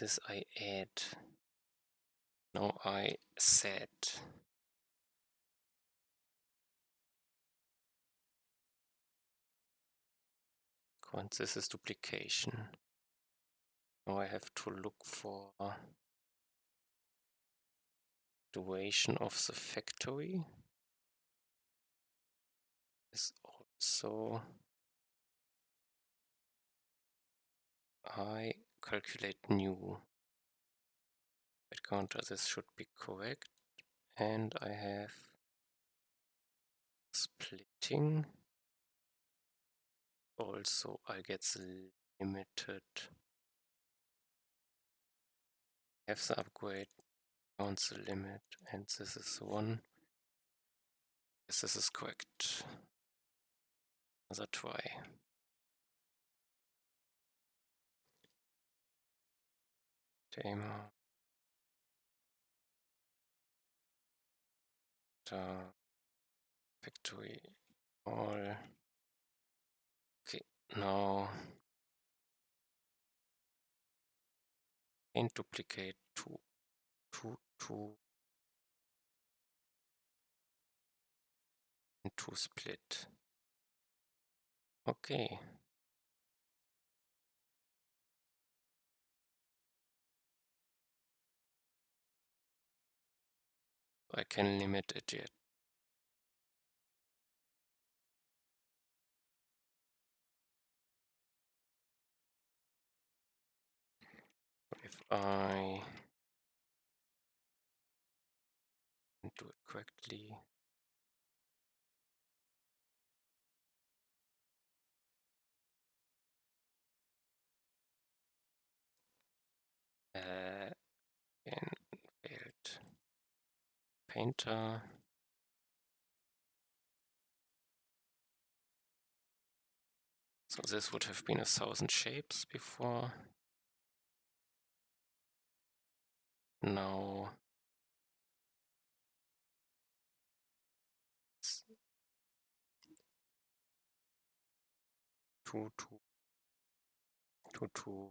This I add. No, I set. And this is duplication. Now I have to look for duration of the factory. Is also I calculate new. Byte counter, this should be correct. And I have splitting. Also, I get the limited. Have the upgrade, count the limit, and this is 1. Yes, this is correct. Another try. Demo. Factory all. Okay, now and duplicate 2, 2, 2, and 2 split. Okay. I can limit it yet. If I do it correctly, painter. So this would have been 1,000 shapes before. Now it's 2, 2, 2, 2.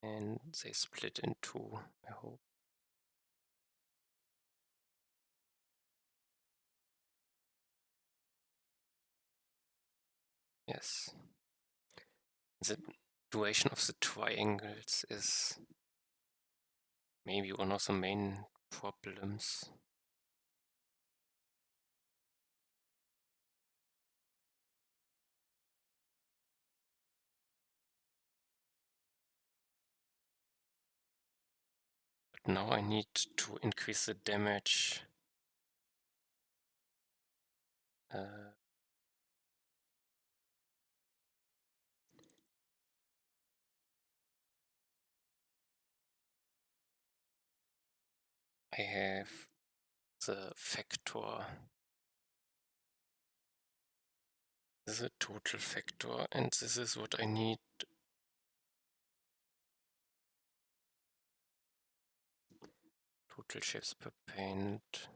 And they split in two, I hope. Yes. The duration of the triangles is maybe one of the main problems. But now I need to increase the damage. I have the factor. This is a total factor, and this is what I need. Total shapes per paint.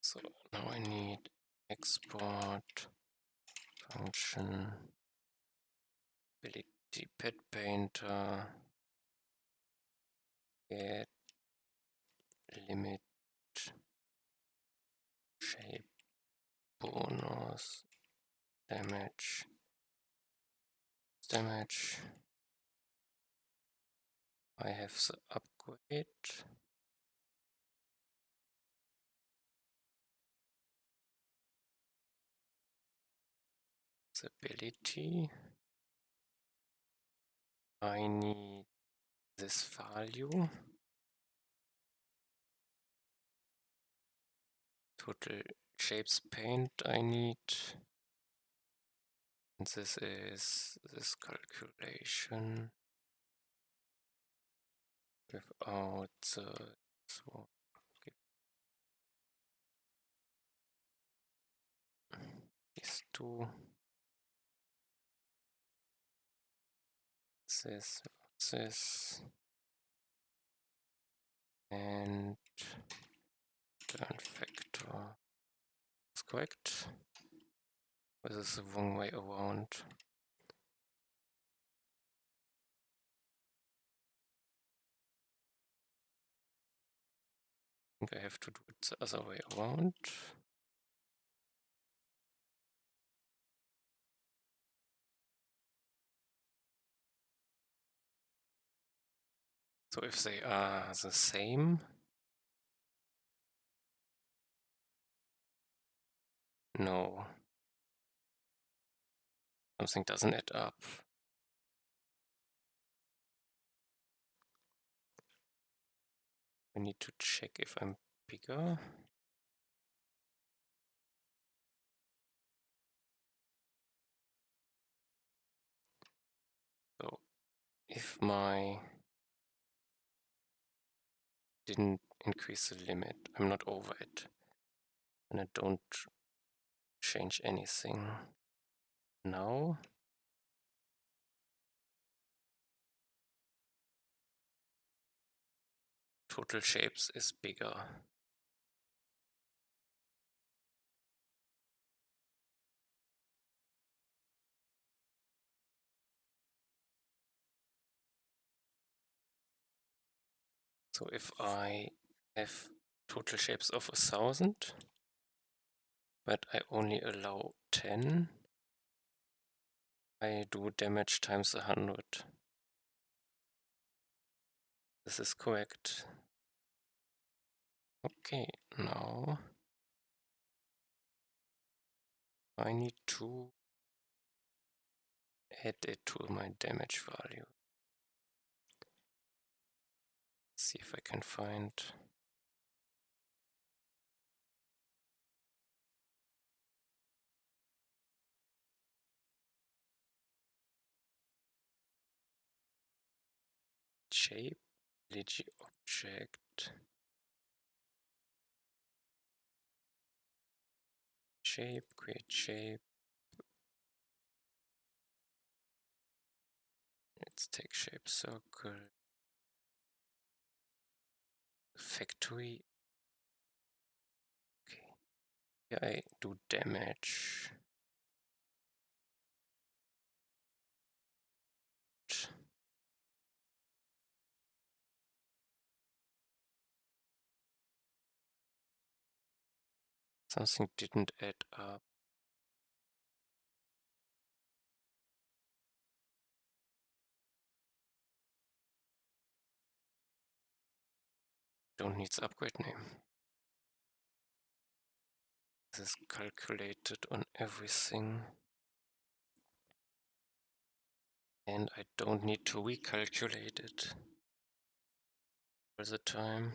So now I need export function ability pet painter get limit shape bonus damage. I have the upgrade. The ability. I need this value. Total shapes paint I need. And this is this calculation without the so okay. These two. This and turn factor is correct. This is the wrong way around. I think I have to do it the other way around. So if they are the same, no, something doesn't add up. I need to check if I'm bigger. So if my didn't increase the limit, I'm not over it, and I don't change anything. Now total shapes is bigger. So if I have total shapes of 1,000, but I only allow 10, I do damage times 100. This is correct. Okay, now I need to add it to my damage value. See if I can find. shape, LG object, shape, create shape. Let's take shape circle, factory. Okay, here I do damage. Something didn't add up. Don't need the upgrade name. This is calculated on everything. And I don't need to recalculate it all the time.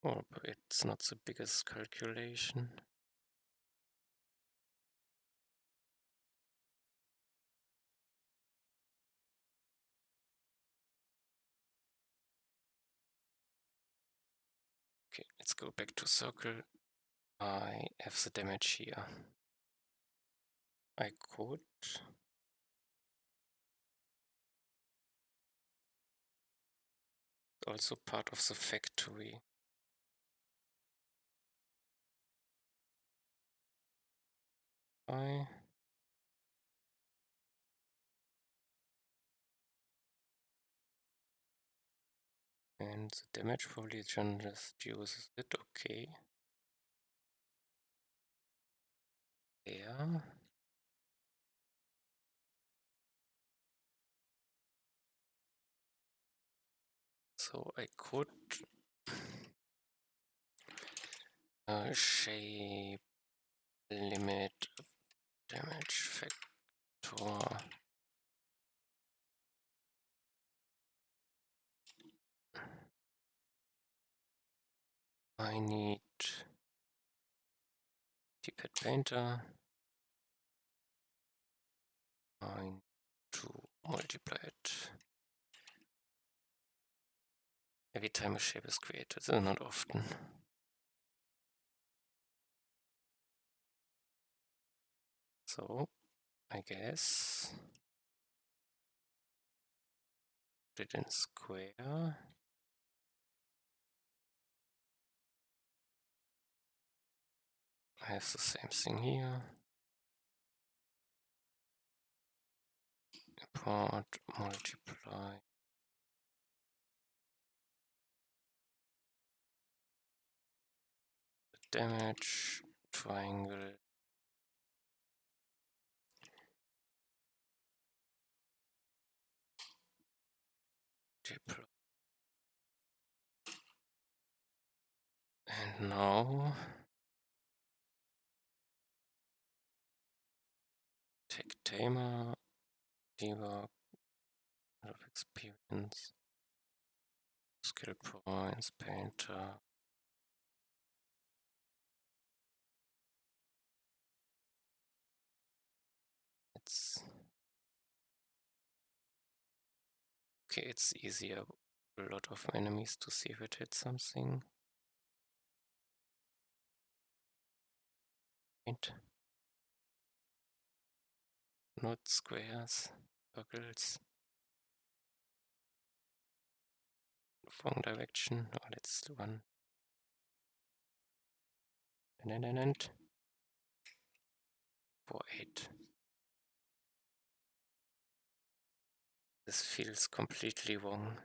Oh, but it's not the biggest calculation. Okay, let's go back to circle. I have the damage here. I could also part of the factory. And the damage probably just uses it. Okay. Yeah. So I could shape limit damage factor. I need D-pad painter. I need to multiply it every time a shape is created, so not often. So I guess put it in square. I have the same thing here. Import, multiply. The damage, triangle. Multiply. And now take tamer, debug, of experience, skill points, painter. It's okay, it's easier. A lot of enemies to see if it hits something. Paint. Not squares, circles. Wrong direction. Oh, let's do one. And 4-8. This feels completely wrong.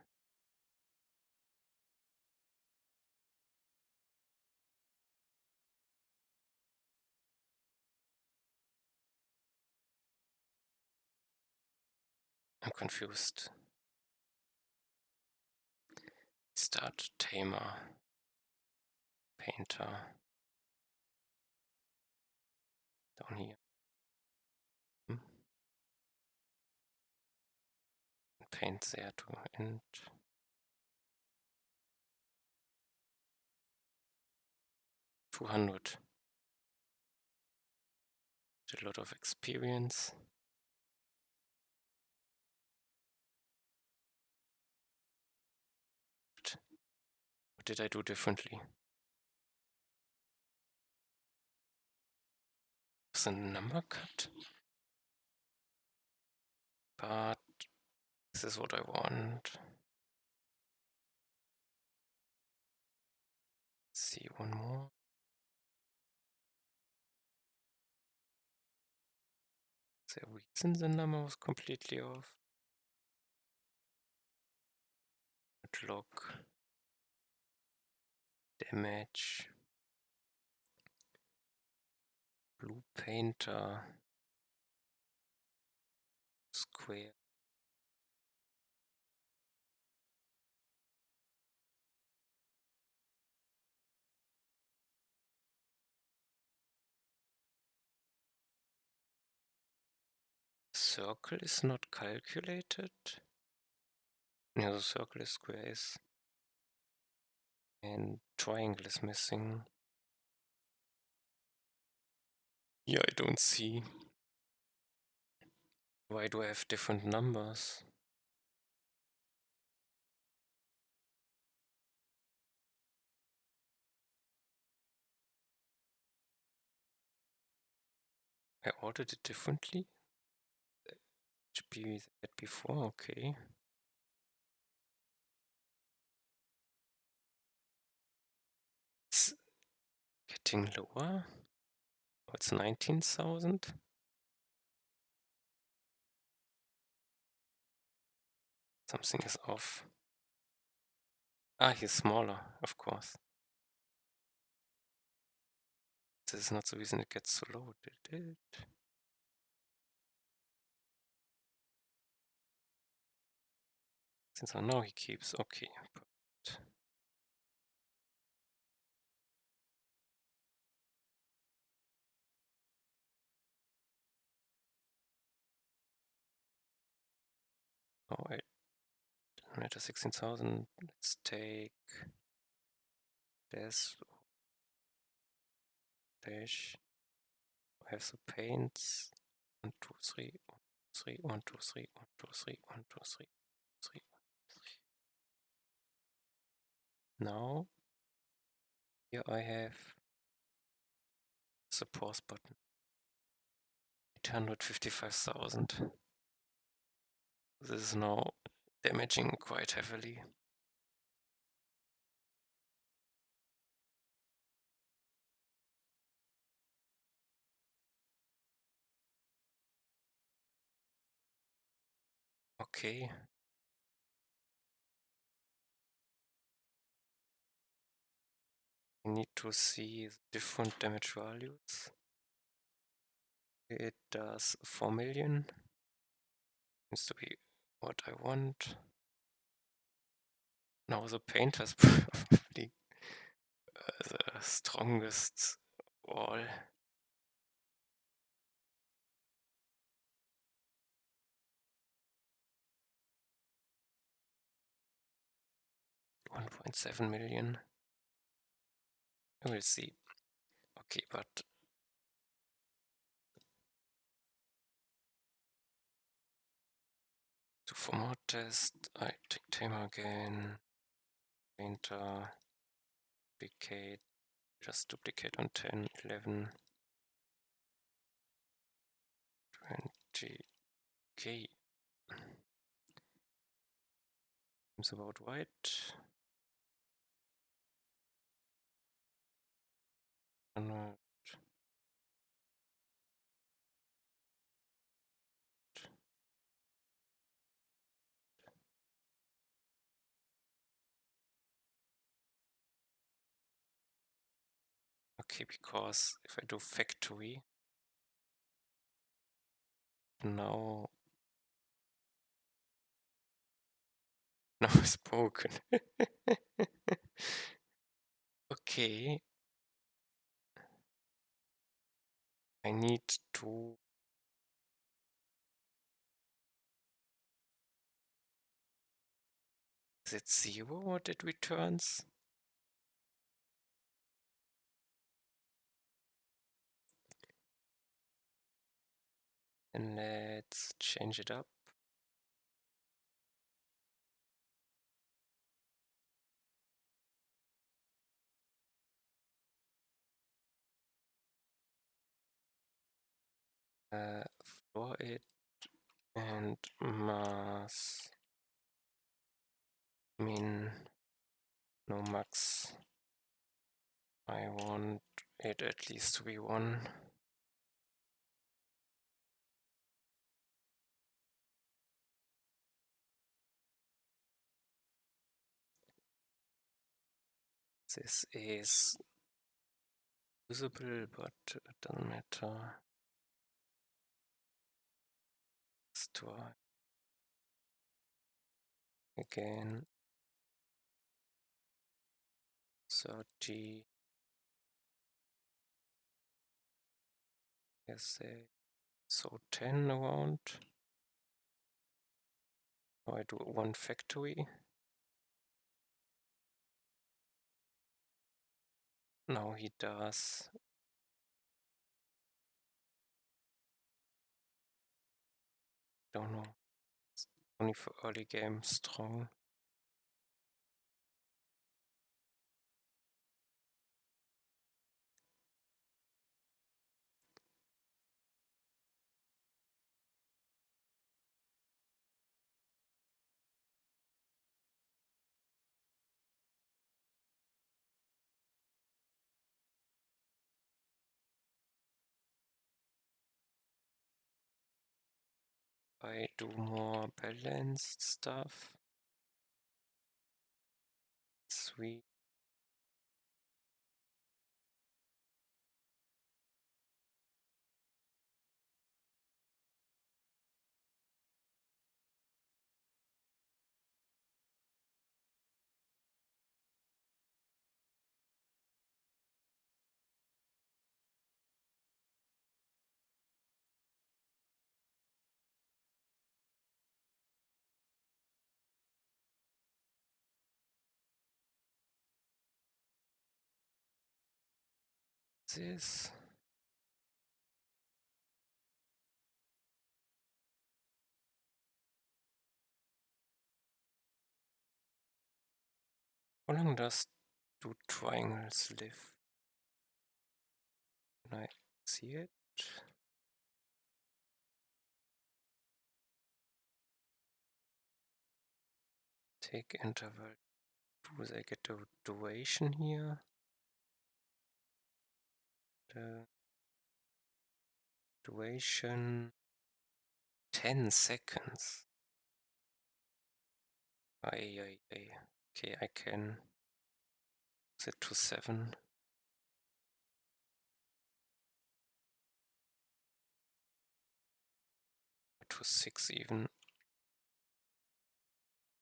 I'm confused. Start tamer. Painter. Down here. Paint there to end. $200. A lot of experience. What did I do differently? Was a number cut? But this is what I want. Let's see one more. Is there a reason the number was completely off? Look. Damage. Blue painter. Square. Circle is not calculated. Yeah, the circle is squares. And triangle is missing. Yeah, I don't see. Why do I have different numbers? I ordered it differently? Should be that before, okay. It's getting lower. Oh, it's 19,000. Something is off. Ah, he's smaller, of course. This is not the reason it gets so low, did it? Since I know he keeps, okay. But oh, I don't matter 16,000. Let's take this dash. I have the paints. 1, 2, 3, 1, 3, 1, 2, 3, 1, 2, 3, 1, 2, 3, 3, 3. Now here I have the pause button. 855,000. This is now damaging quite heavily. Okay. I need to see the different damage values. It does 4 million. Seems to be what I want. Now the paint has probably the strongest wall. $1.7 million. We'll see. Okay, but to format test, I take timer again. Painter, duplicate, just duplicate on 10, 11, 20. Okay. Seems about right. Okay, because if I do factory, now it's broken. Okay. I need to is it 0 what it returns? And let's change it up. floor it and mass min no max. I want it at least to be 1. This is usable, but it doesn't matter. Let's try again. 30. Yes, so 10 around. Now I do 1 factory. Now he does don't know. It's only for early game strong. I do more balanced stuff. 3. This. How long does do triangles live? Can I see it? Take interval. Do they get the duration here? The duration 10 seconds. Okay, I can set to 7. To 6 even.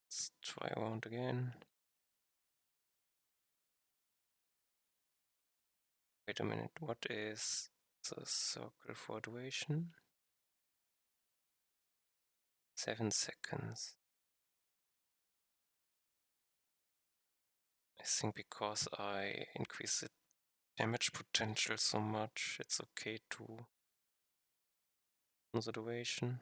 Let's try around again. Wait a minute, what is the circle for duration? 7 seconds. I think because I increase the damage potential so much, it's okay to the duration.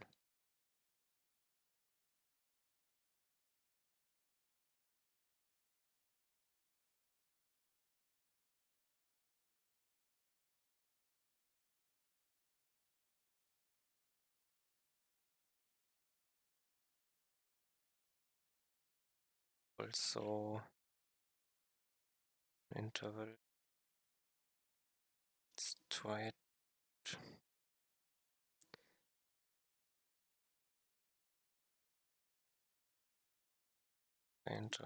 Also interval. Let's try it. And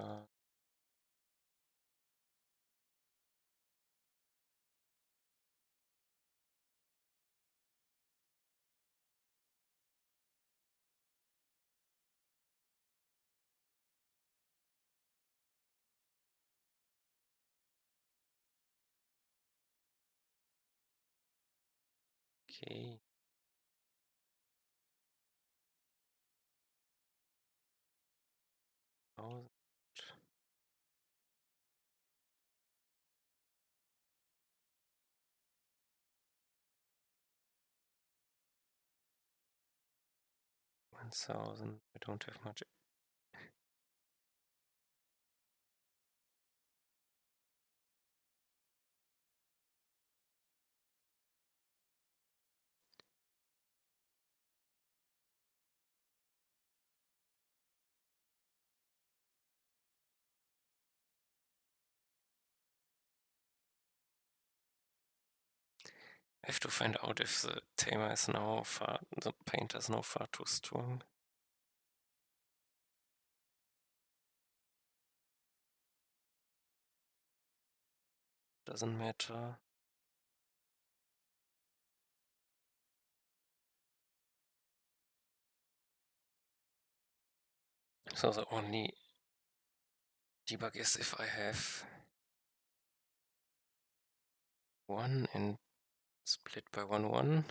okay. Now 1000. I don't have much. I have to find out if the tamer is now the painter is now far too strong. Doesn't matter. So the only debug is if I have 1 and split by 1, 1,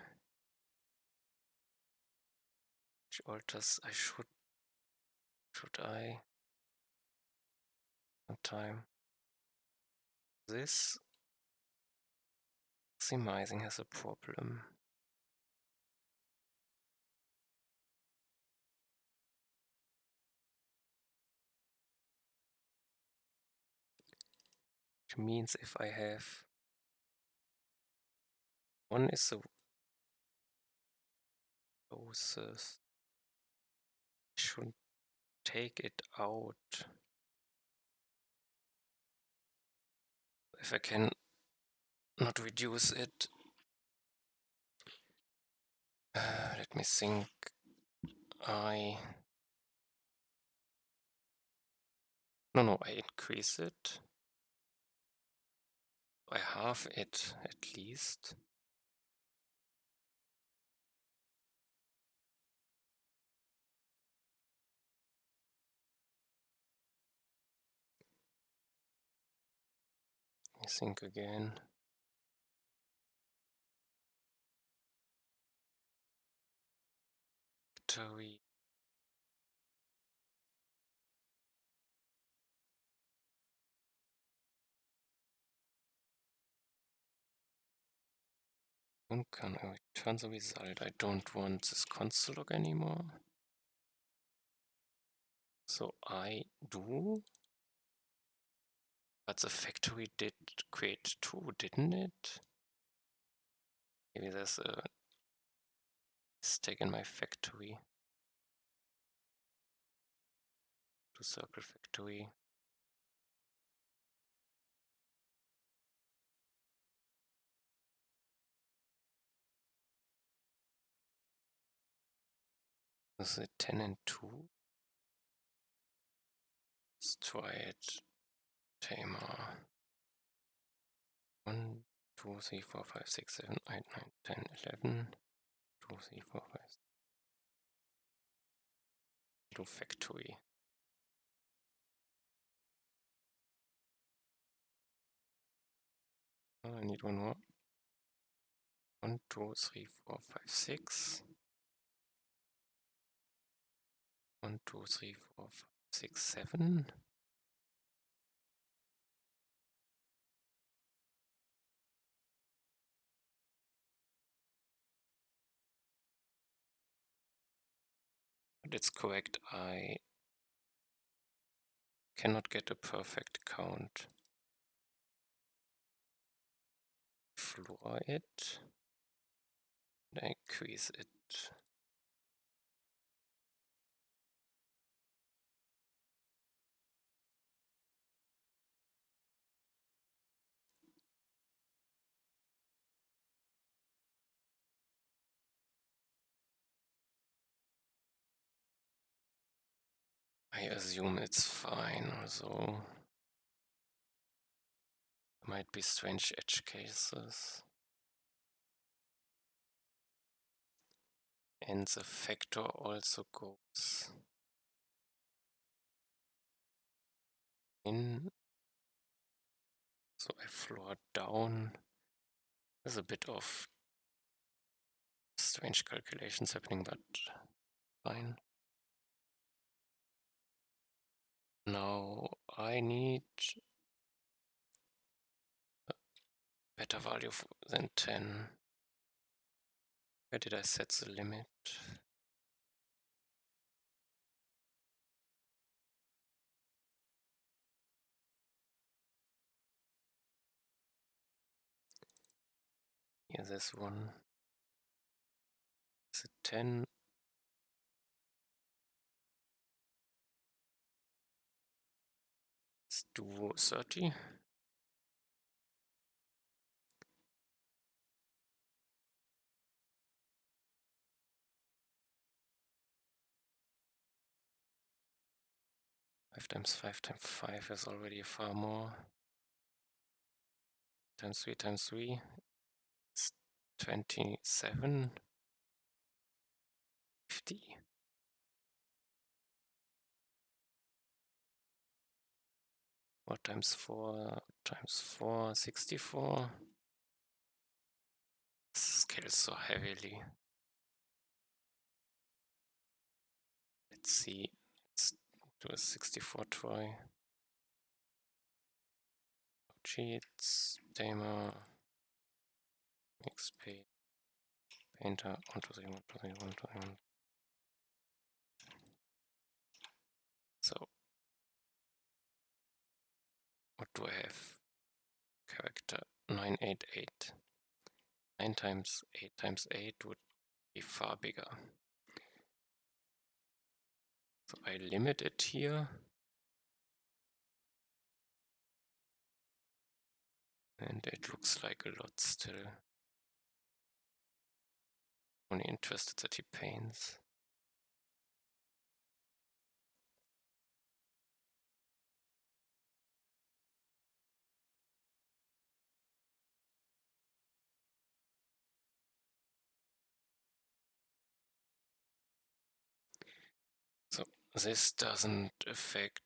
which alters, should I time this? Maximizing has a problem. Which means if I have 1 is the closest, I should take it out. If I can not reduce it, let me think. No, I increase it. I halve it at least. Let me think again. Victory. Can I return the result? I don't want this console log anymore. So I do. But the factory did create 2, didn't it? Maybe there's a mistake in my factory. To circle factory. Is it 10 and 2? Let's try it. Tamer. 1, 2, 3, 4, 5, 6, 7, 8, 9, 10, 11. 2, 3, 4, 5. Do factory. Oh, I need one more. 1, 2, 3, 4, 5, 6. 1, 2, 3, 4, 5, 6, 7. But it's correct, I cannot get a perfect count. Floor it. And increase it. I assume it's fine, although there might be strange edge cases. And the factor also goes in. So I floor down. There's a bit of strange calculations happening, but fine. Now I need a better value than 10. Where did I set the limit? Here, this one. Is it 10? Let's do 30. 5 times 5 times 5 is already far more. Times 3 is 27. 50. What times 4 times 4? 64. This scales so heavily. Let's see. Let's do a 64 try. Cheats, Tamer, XP, Painter, 1, 2, 3, 1, 2, 3, 1, 2, 3, 1. So, what do I have? Character 988. 9 times 8 times 8 would be far bigger. So I limit it here. And it looks like a lot still. Only interested that he paints. So this doesn't affect.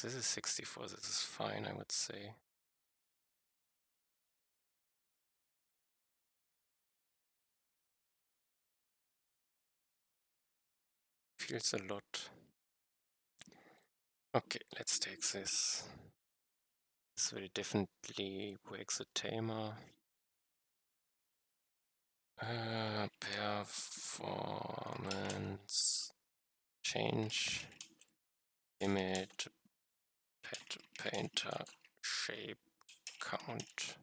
This is 64, this is fine, I would say. Feels a lot. Okay, let's take this. This will definitely break the tamer. Performance change limit pet painter shape count.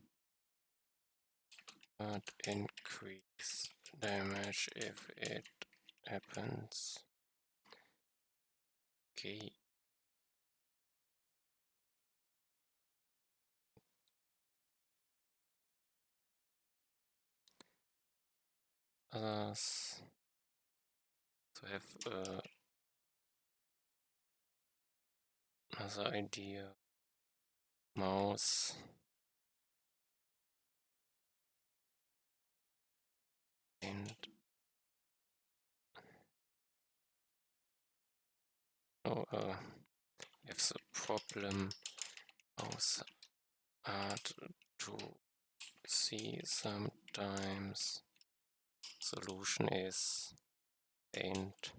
Not increase damage if it happens. Okay. Others to have another idea. Mouse. And oh, have the problem mouse hard to see sometimes. Solution is paint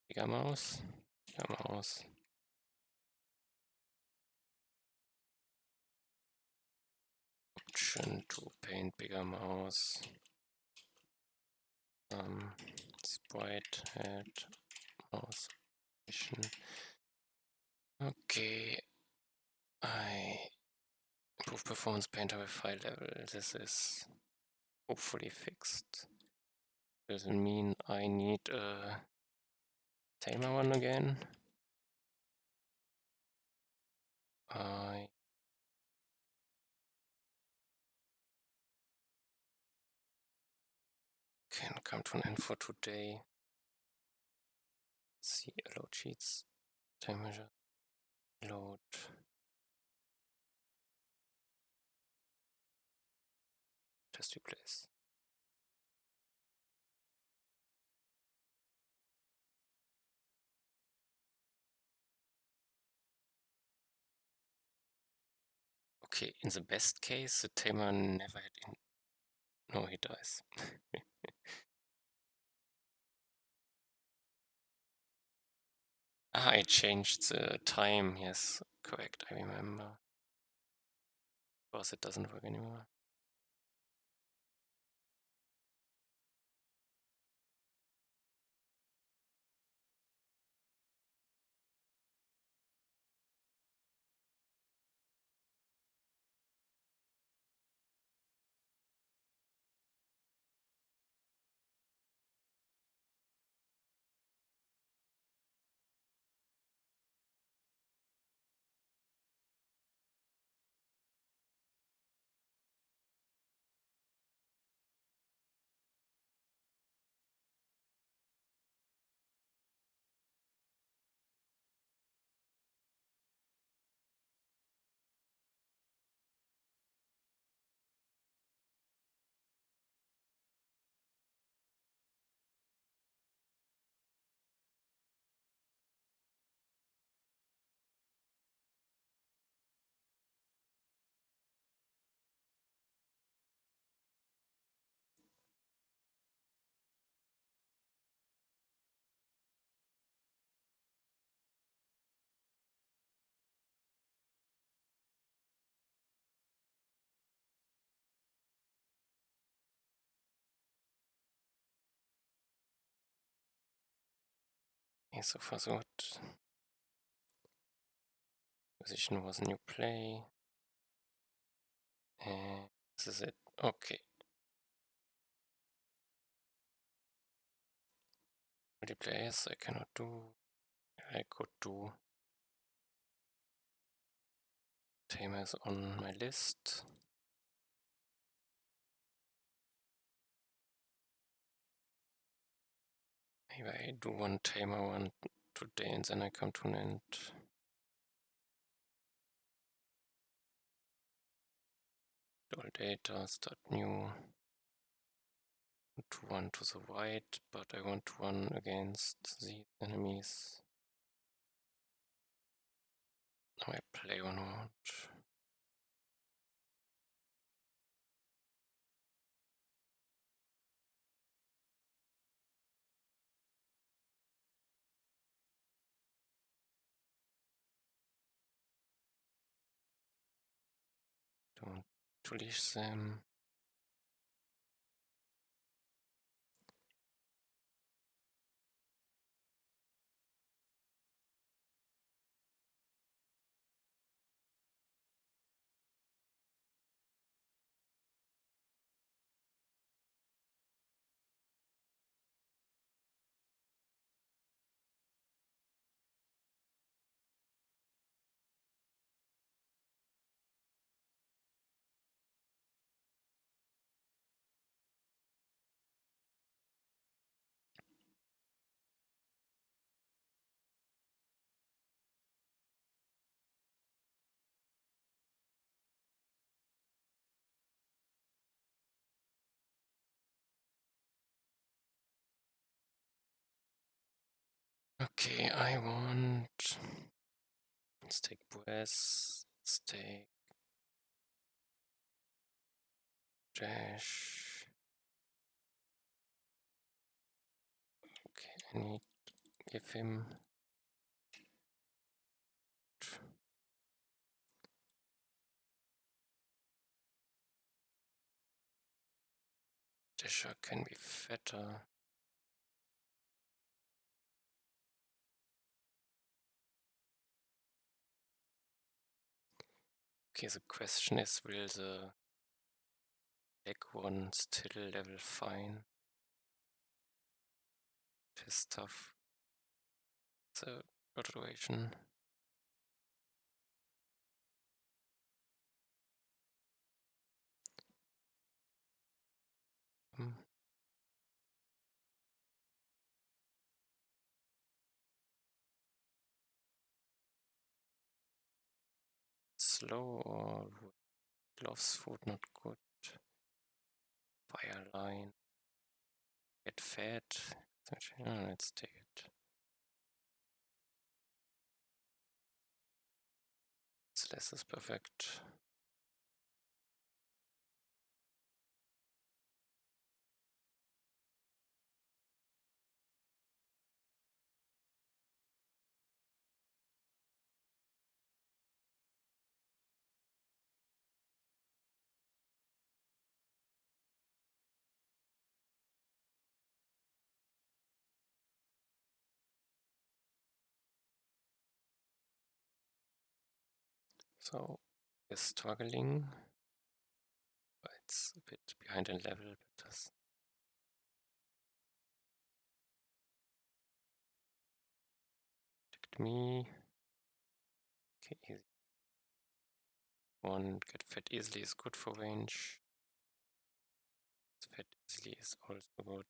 bigger mouse. Option to paint bigger mouse. Sprite head mouse position. Okay. I improve performance painter with high level. This is hopefully fixed. Doesn't mean I need a tamer one again. I can come to an end for today. See, load cheats, time measure, load. Test replace. Okay, in the best case, the tamer never had in. No, he dies. I changed the time. Yes, correct. I remember. Of course, it doesn't work anymore. so versucht. Position was new play. And this is it. Okay. Multiplayers I cannot do. I could do. Tamer is on my list. Maybe I do one Tamer one today and then I come to an end. All data, start new. 2-1 to the right, but I want 1 against the enemies. Now I play one round. Don't to leash them. Okay, I want. Let's take Bues. Let's take Dash. Okay, I need to give him. Dasher can be fatter. Okay, the question is, will the black one still level fine? Test tough. The graduation. Slow or gloves food not good. Fire line. Get fed. Let's take it. This is perfect. So is struggling. It's a bit behind in level, but das attacked me. Okay, easy. One get fed easily is good for range. Fed easily is also good.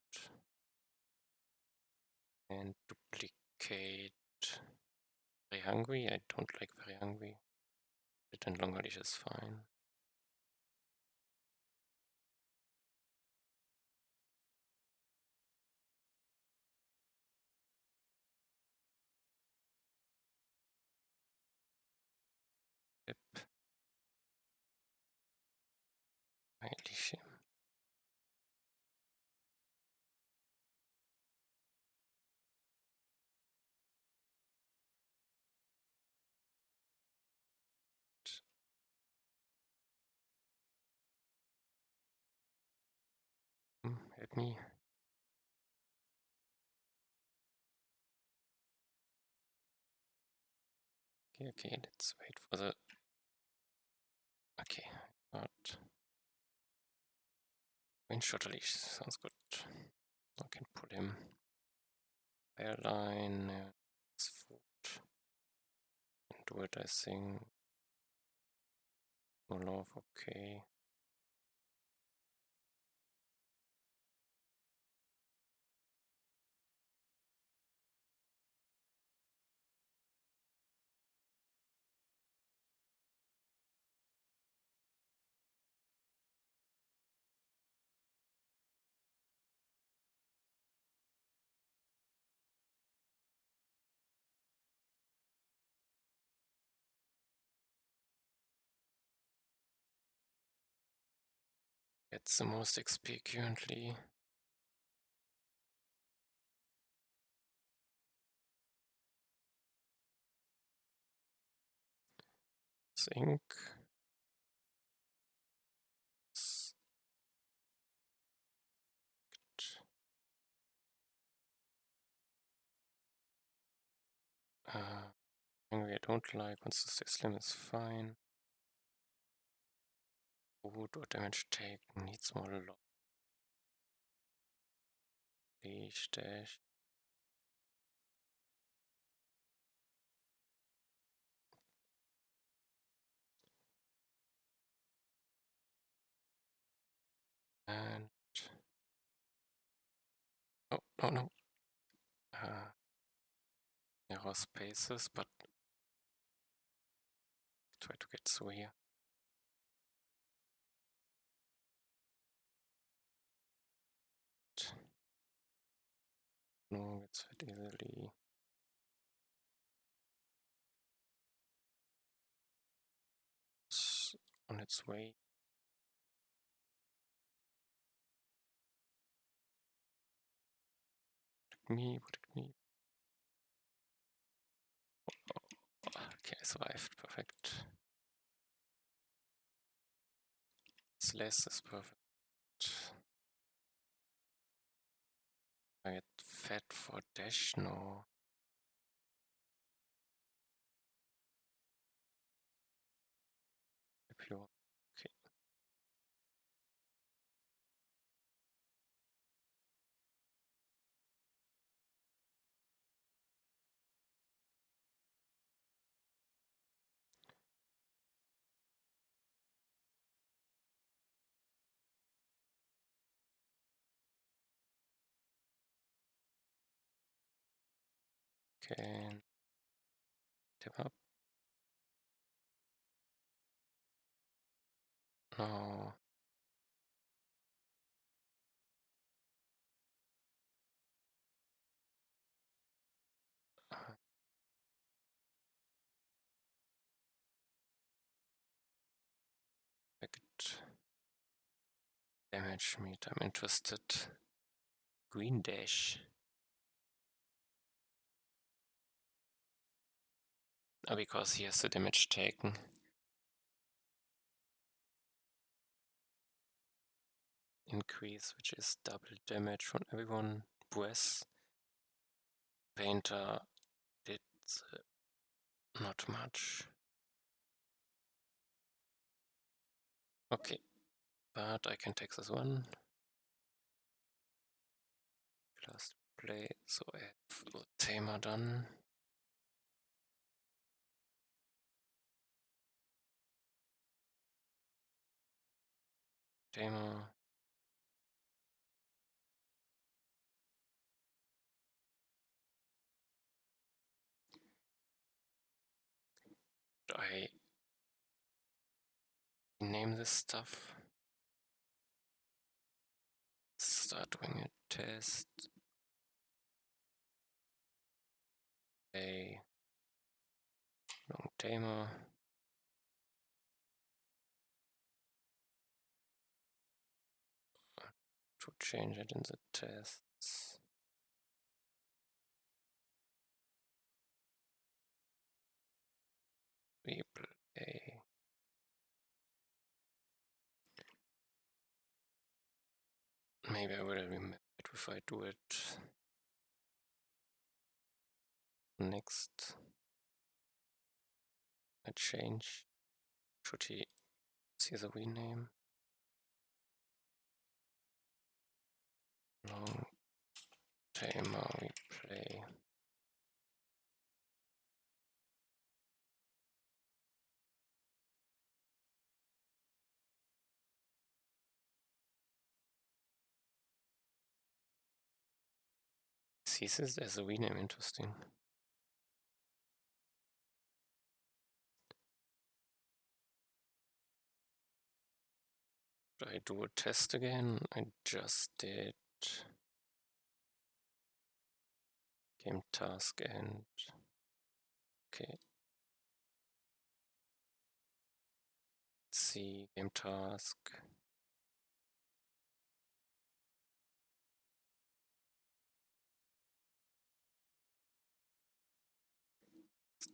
And duplicate. Very hungry. I don't like very hungry. Bit and longer leash is fine. Yep. I leash him. Help me. Okay, let's wait for the... Okay, not... Windshot leash sounds good. I can put him... Airline... food. And do it, I think. Olaf, okay. It's the most XP currently. Think. Angry I don't like, once the stay slim is fine. Food or damage taken needs more lock. Leash dash. And oh no. There are spaces, but try to get through here. No, it's fit easily. It's on its way. Protect me. Okay, I survived. Perfect. Slash is perfect. I get fed for dash? No. If you okay. Okay. Tip up. No. Packet. Damage meat. I'm interested. Green dash. Because he has the damage taken. Increase, which is double damage from everyone. Breath. Painter did not much. Okay, but I can take this one. Last play, so I have the tamer done. Tamer. I name this stuff. Start doing a test. A long tamer. To change it in the tests. We play. Maybe I will remember it if I do it next. I change. Should he see the rename? Long tamer replay. Sees it as a rename, interesting. Should I do a test again? I just did game task and okay. Let's see game task.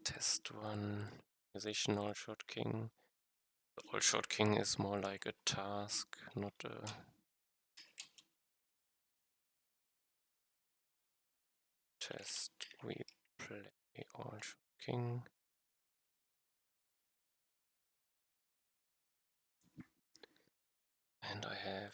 Test one. Musician all shot king. The all shot king is more like a task, not a test. We play all shot king. And I have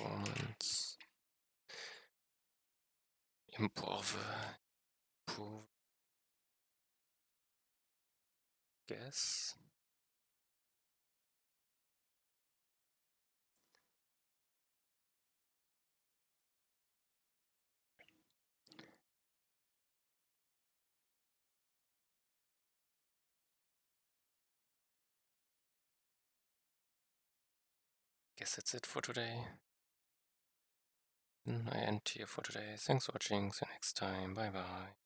performance. Improve. Guess. Guess that's it for today. I end here for today. Thanks for watching. See you next time. Bye bye.